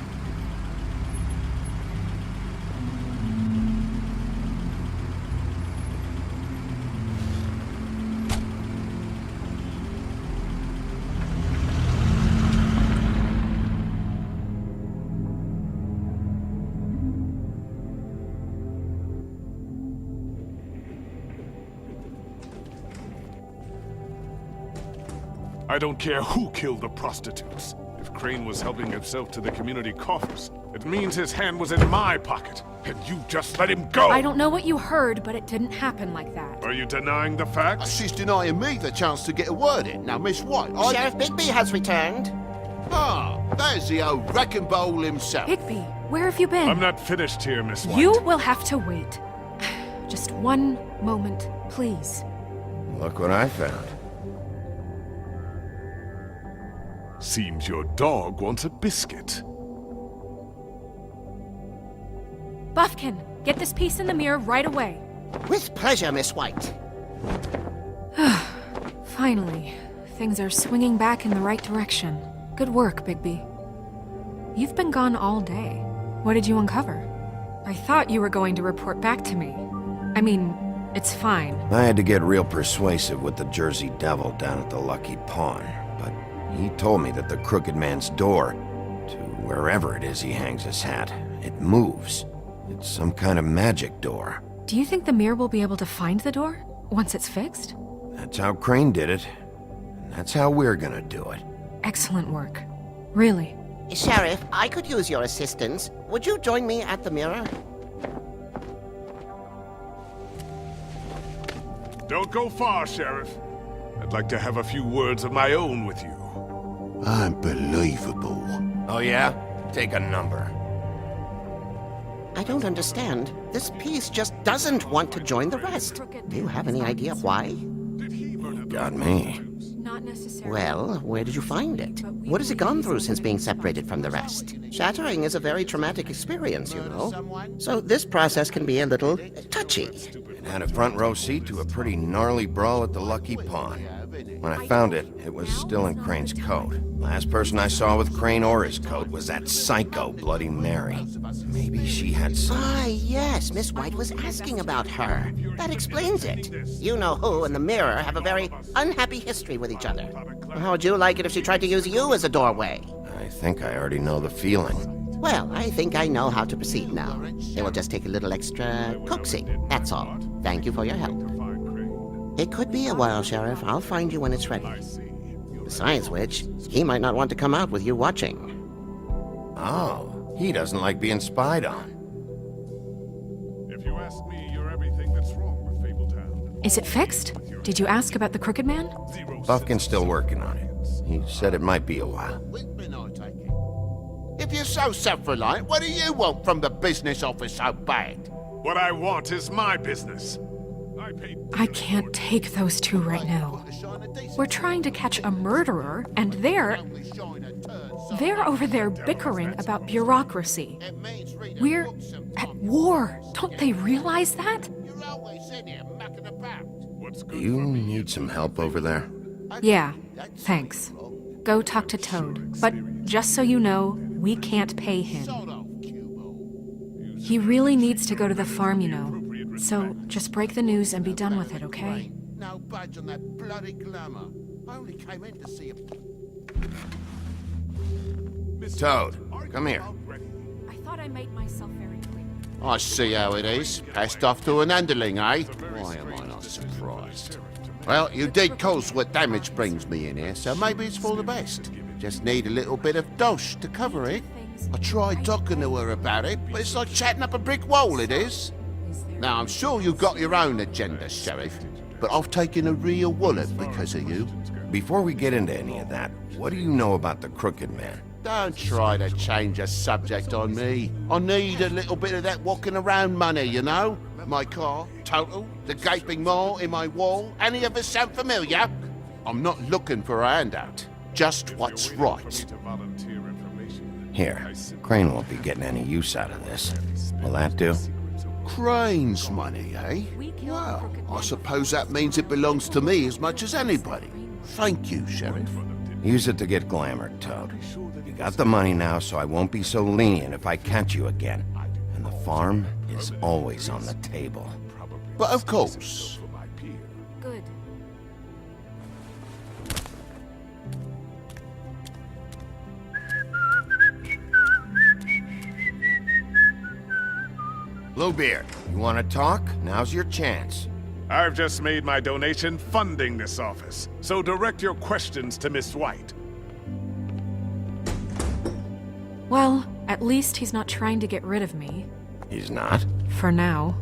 [SPEAKER 10] I don't care who killed the prostitutes. If Crane was helping himself to the community coffers, it means his hand was in my pocket, and you just let him go!
[SPEAKER 2] I don't know what you heard, but it didn't happen like that.
[SPEAKER 10] Are you denying the facts?
[SPEAKER 12] She's denying me the chance to get a word in. Now, Miss White,
[SPEAKER 13] Sheriff Bigby has returned.
[SPEAKER 12] Ah, there's the old wrecking bowl himself.
[SPEAKER 2] Bigby, where have you been?
[SPEAKER 10] I'm not finished here, Miss White.
[SPEAKER 2] You will have to wait. Just one moment, please.
[SPEAKER 3] Look what I found.
[SPEAKER 10] Seems your dog wants a biscuit.
[SPEAKER 2] Buffkin, get this piece in the mirror right away.
[SPEAKER 13] With pleasure, Miss White.
[SPEAKER 2] Finally, things are swinging back in the right direction. Good work, Bigby. You've been gone all day. What did you uncover? I thought you were going to report back to me. I mean, it's fine.
[SPEAKER 3] I had to get real persuasive with the Jersey Devil down at the Lucky Pawn, but he told me that the Crooked Man's door, to wherever it is he hangs his hat, it moves. It's some kind of magic door.
[SPEAKER 2] Do you think the mirror will be able to find the door once it's fixed?
[SPEAKER 3] That's how Crane did it. And that's how we're gonna do it.
[SPEAKER 2] Excellent work. Really.
[SPEAKER 13] Sheriff, I could use your assistance. Would you join me at the mirror?
[SPEAKER 10] Don't go far, Sheriff. I'd like to have a few words of my own with you.
[SPEAKER 12] Unbelievable.
[SPEAKER 3] Oh yeah? Take a number.
[SPEAKER 13] I don't understand. This piece just doesn't want to join the rest. Do you have any idea why?
[SPEAKER 3] Got me.
[SPEAKER 2] Not necessarily.
[SPEAKER 13] Well, where did you find it? What has it gone through since being separated from the rest? Shattering is a very traumatic experience, you know. So this process can be a little touchy.
[SPEAKER 3] It had a front row seat to a pretty gnarly brawl at the Lucky Pawn. When I found it, it was still in Crane's coat. Last person I saw with Crane or his coat was that psycho Bloody Mary. Maybe she had some...
[SPEAKER 13] Ah, yes, Miss White was asking about her. That explains it. You know who and the mirror have a very unhappy history with each other. How would you like it if she tried to use you as a doorway?
[SPEAKER 3] I think I already know the feeling.
[SPEAKER 13] Well, I think I know how to proceed now. It will just take a little extra coaxing, that's all. Thank you for your help. It could be a while, Sheriff. I'll find you when it's ready. Besides which, he might not want to come out with you watching.
[SPEAKER 3] Oh, he doesn't like being spied on.
[SPEAKER 10] If you ask me, you're everything that's wrong with Fabletown.
[SPEAKER 2] Is it fixed? Did you ask about the Crooked Man?
[SPEAKER 3] Buffkin's still working on it. He said it might be a while.
[SPEAKER 12] Whitman, I take it. If you're so self-reliant, what do you want from the business office so bad?
[SPEAKER 10] What I want is my business.
[SPEAKER 2] I can't take those two right now. We're trying to catch a murderer, and they're over there bickering about bureaucracy. We're at war. Don't they realize that?
[SPEAKER 3] Do you need some help over there?
[SPEAKER 2] Yeah, thanks. Go talk to Toad. But just so you know, we can't pay him. He really needs to go to the farm, you know. So just break the news and be done with it, okay?
[SPEAKER 12] No budge on that bloody glamour. I only came in to see him.
[SPEAKER 3] Toad, come here.
[SPEAKER 2] I thought I made myself very clear.
[SPEAKER 12] I see how it is. Passed off to an underling, eh? Why am I not surprised? Well, you did cause what damage brings me in here, so maybe it's for the best. Just need a little bit of dosh to cover it. I tried talking to her about it, but it's like chatting up a brick wall, it is. Now, I'm sure you've got your own agenda, Sheriff, but I've taken a real wallet because of you.
[SPEAKER 3] Before we get into any of that, what do you know about the Crooked Man?
[SPEAKER 12] Don't try to change the subject on me. I need a little bit of that walking around money, you know? My car, total, the gaping maw in my wall. Any of us sound familiar? I'm not looking for a handout. Just what's right.
[SPEAKER 3] Here, Crane won't be getting any use out of this. Will that do?
[SPEAKER 12] Crane's money, eh? Well, I suppose that means it belongs to me as much as anybody. Thank you, Sheriff.
[SPEAKER 3] Use it to get glamored, Toad. You got the money now, so I won't be so lenient if I catch you again. And the farm is always on the table.
[SPEAKER 12] But of course.
[SPEAKER 2] Good.
[SPEAKER 3] Bluebeard, you want to talk? Now's your chance.
[SPEAKER 10] I've just made my donation funding this office, so direct your questions to Miss White.
[SPEAKER 2] Well, at least he's not trying to get rid of me.
[SPEAKER 3] He's not?
[SPEAKER 2] For now.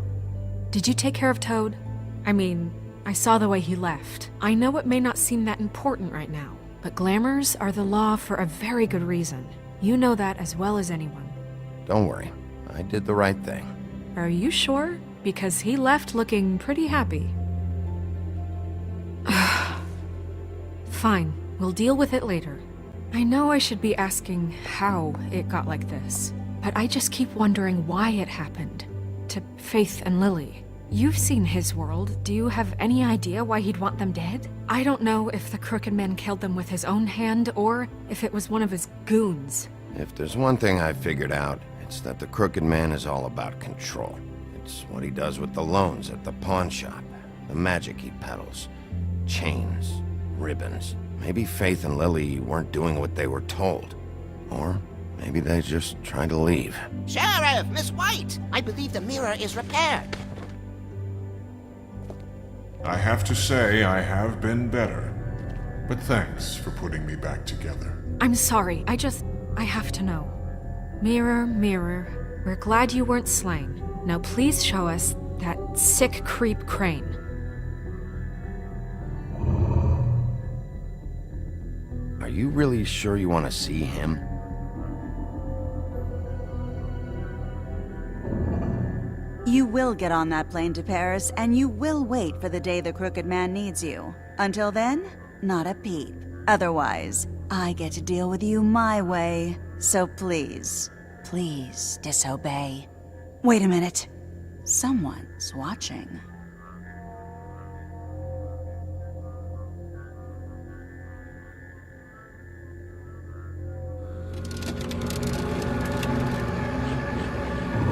[SPEAKER 2] Did you take care of Toad? I mean, I saw the way he left. I know it may not seem that important right now, but glamours are the law for a very good reason. You know that as well as anyone.
[SPEAKER 3] Don't worry. I did the right thing.
[SPEAKER 2] Are you sure? Because he left looking pretty happy. Fine, we'll deal with it later. I know I should be asking how it got like this, but I just keep wondering why it happened. To Faith and Lily. You've seen his world. Do you have any idea why he'd want them dead? I don't know if the Crooked Man killed them with his own hand or if it was one of his goons.
[SPEAKER 3] If there's one thing I've figured out, it's that the Crooked Man is all about control. It's what he does with the loans at the pawn shop, the magic he peddles, chains, ribbons. Maybe Faith and Lily weren't doing what they were told. Or maybe they just tried to leave.
[SPEAKER 13] Sheriff, Miss White! I believe the mirror is repaired.
[SPEAKER 10] I have to say I have been better, but thanks for putting me back together.
[SPEAKER 2] I'm sorry, I have to know. Mirror, mirror, we're glad you weren't slain. Now please show us that sick creep Crane.
[SPEAKER 3] Are you really sure you want to see him?
[SPEAKER 14] You will get on that plane to Paris, and you will wait for the day the Crooked Man needs you. Until then, not a peep. Otherwise, I get to deal with you my way. So please, please disobey. Wait a minute. Someone's watching.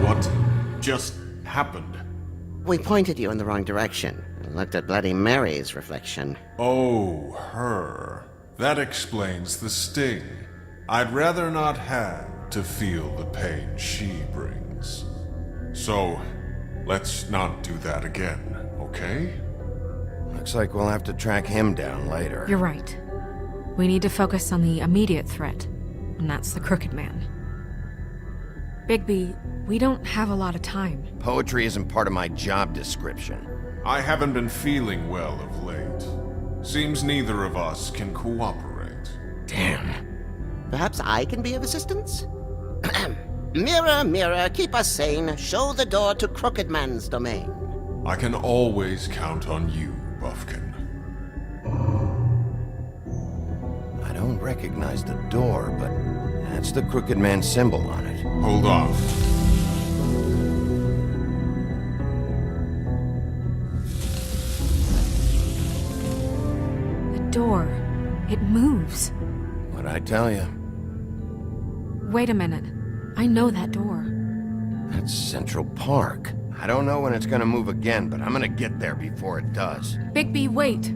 [SPEAKER 10] What just happened?
[SPEAKER 13] We pointed you in the wrong direction and looked at Bloody Mary's reflection.
[SPEAKER 10] Oh, her. That explains the sting. I'd rather not have to feel the pain she brings. So, let's not do that again, okay?
[SPEAKER 3] The Looks like we'll have to track him down later.
[SPEAKER 2] You're right. We need to focus on the immediate threat, and that's the Crooked Man. Bigby, we don't have a lot of time.
[SPEAKER 3] Poetry isn't part of my job description.
[SPEAKER 15] I haven't been feeling well of late. Seems neither of us can cooperate.
[SPEAKER 3] Damn.
[SPEAKER 13] Perhaps I can be of assistance? Mirror, mirror, keep us sane. Show the door to Crooked Man's domain.
[SPEAKER 15] I can always count on you, Buffkin.
[SPEAKER 3] I don't recognize the door, but that's the Crooked Man symbol on it.
[SPEAKER 15] Hold on.
[SPEAKER 2] The door. It moves.
[SPEAKER 3] What'd I tell you?
[SPEAKER 2] Wait a minute. I know that door.
[SPEAKER 3] That's Central Park. I don't know when it's gonna move again, but I'm gonna get there before it does.
[SPEAKER 2] Bigby, wait!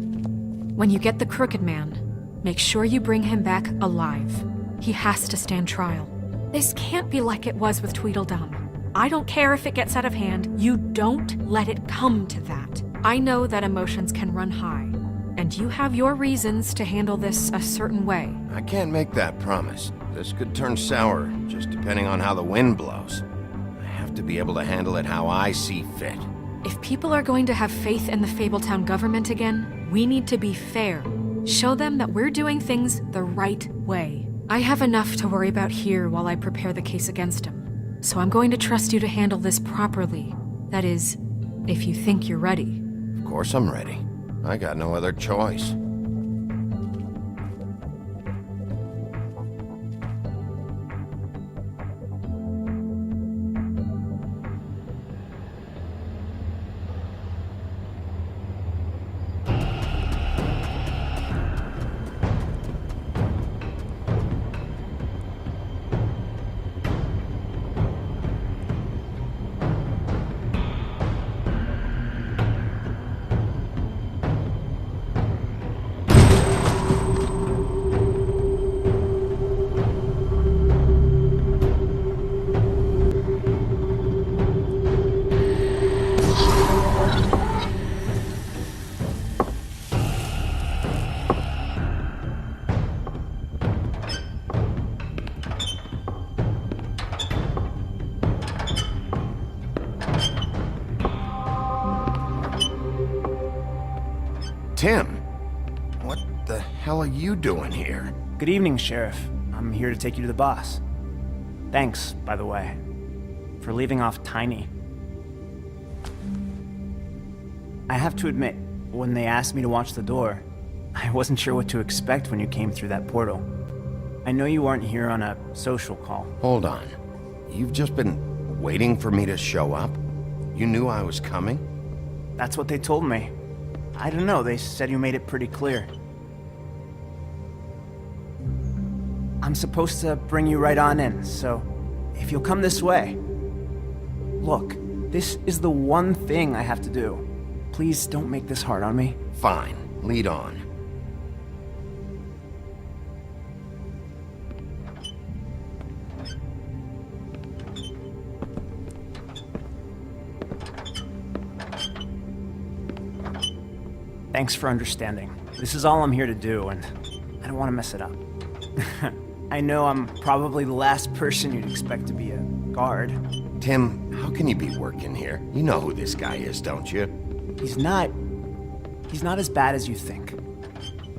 [SPEAKER 2] When you get the Crooked Man, make sure you bring him back alive. He has to stand trial. This can't be like it was with Tweedledum. I don't care if it gets out of hand. You don't let it come to that. I know that emotions can run high, and you have your reasons to handle this a certain way.
[SPEAKER 3] I can't make that promise. This could turn sour, just depending on how the wind blows. I have to be able to handle it how I see fit.
[SPEAKER 2] If people are going to have faith in the Fabletown government again, we need to be fair. Show them that we're doing things the right way. I have enough to worry about here while I prepare the case against him. So I'm going to trust you to handle this properly. That is, if you think you're ready.
[SPEAKER 3] Of course I'm ready. I got no other choice. Tim, what the hell are you doing here?
[SPEAKER 16] Good evening, Sheriff. I'm here to take you to the boss. Thanks, by the way, for leaving off Tiny. I have to admit, when they asked me to watch the door, I wasn't sure what to expect when you came through that portal. I know you weren't here on a social call.
[SPEAKER 3] Hold on. You've just been waiting for me to show up? You knew I was coming?
[SPEAKER 16] That's what they told me. I don't know, they said you made it pretty clear. I'm supposed to bring you right on in, so if you'll come this way. Look, this is the one thing I have to do. Please don't make this hard on me.
[SPEAKER 3] Fine, lead on.
[SPEAKER 16] Thanks for understanding. This is all I'm here to do, and I don't want to mess it up. I know I'm probably the last person you'd expect to be a guard.
[SPEAKER 3] Tim, how can you be working here? You know who this guy is, don't you?
[SPEAKER 16] He's not as bad as you think.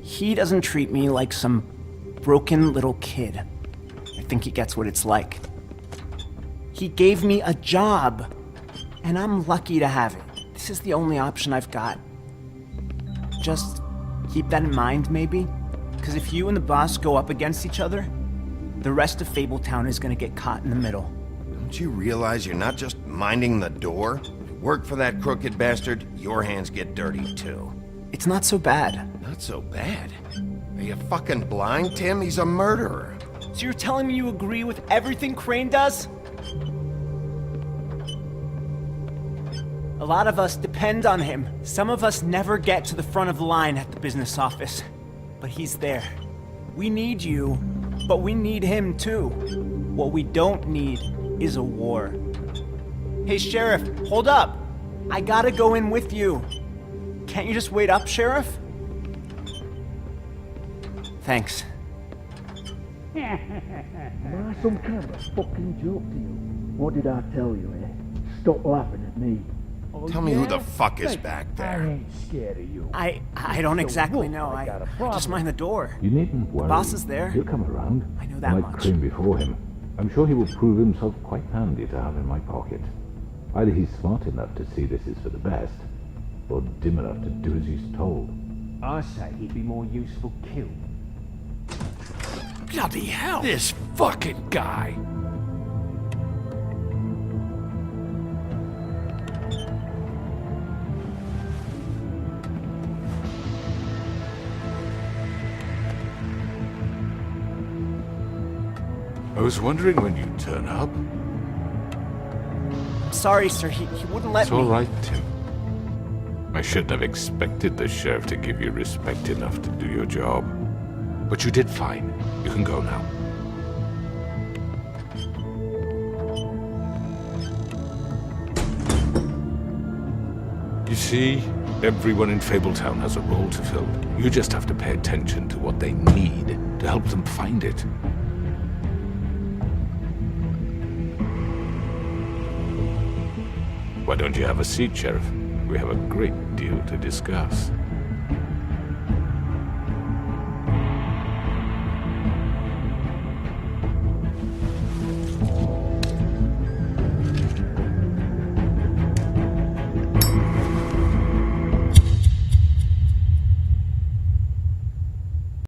[SPEAKER 16] He doesn't treat me like some broken little kid. I think he gets what it's like. He gave me a job, and I'm lucky to have it. This is the only option I've got. Just keep that in mind, maybe? Because if you and the boss go up against each other, the rest of Fabletown is gonna get caught in the middle.
[SPEAKER 3] Don't you realize you're not just minding the door? You work for that crooked bastard, your hands get dirty too.
[SPEAKER 16] It's not so bad.
[SPEAKER 3] Not so bad? Are you fucking blind, Tim? He's a murderer.
[SPEAKER 16] So you're telling me you agree with everything Crane does? A lot of us depend on him. Some of us never get to the front of the line at the business office. But he's there. We need you, but we need him too. What we don't need is a war. Hey, Sheriff, hold up. I gotta go in with you. Can't you just wait up, Sheriff? Thanks.
[SPEAKER 17] Am I some kind of fucking joke to you? What did I tell you, eh? Stop laughing at me.
[SPEAKER 3] Tell me who the fuck is back
[SPEAKER 17] I
[SPEAKER 3] there.
[SPEAKER 17] ain't scared of you.
[SPEAKER 16] I don't exactly know. I just mind the door.
[SPEAKER 18] You needn't worry.
[SPEAKER 16] The boss is there.
[SPEAKER 18] He'll come around.
[SPEAKER 16] I know that
[SPEAKER 18] Like
[SPEAKER 16] much.
[SPEAKER 18] cream before him. I'm sure he will prove himself quite handy to have in my pocket. Either he's smart enough to see this is for the best, or dim enough to do as he's told.
[SPEAKER 17] I say he'd be more useful killed.
[SPEAKER 6] Bloody hell! This fucking guy!
[SPEAKER 15] I was wondering when you'd turn up.
[SPEAKER 16] Sorry, sir. He wouldn't let
[SPEAKER 15] It's
[SPEAKER 16] me.
[SPEAKER 15] all right, Tim. I shouldn't have expected the sheriff to give you respect enough to do your job. But you did fine. You can go now. You see, everyone in Fabletown has a role to fill. You just have to pay attention to what they need to help them find it. Why don't you have a seat, Sheriff? We have a great deal to discuss.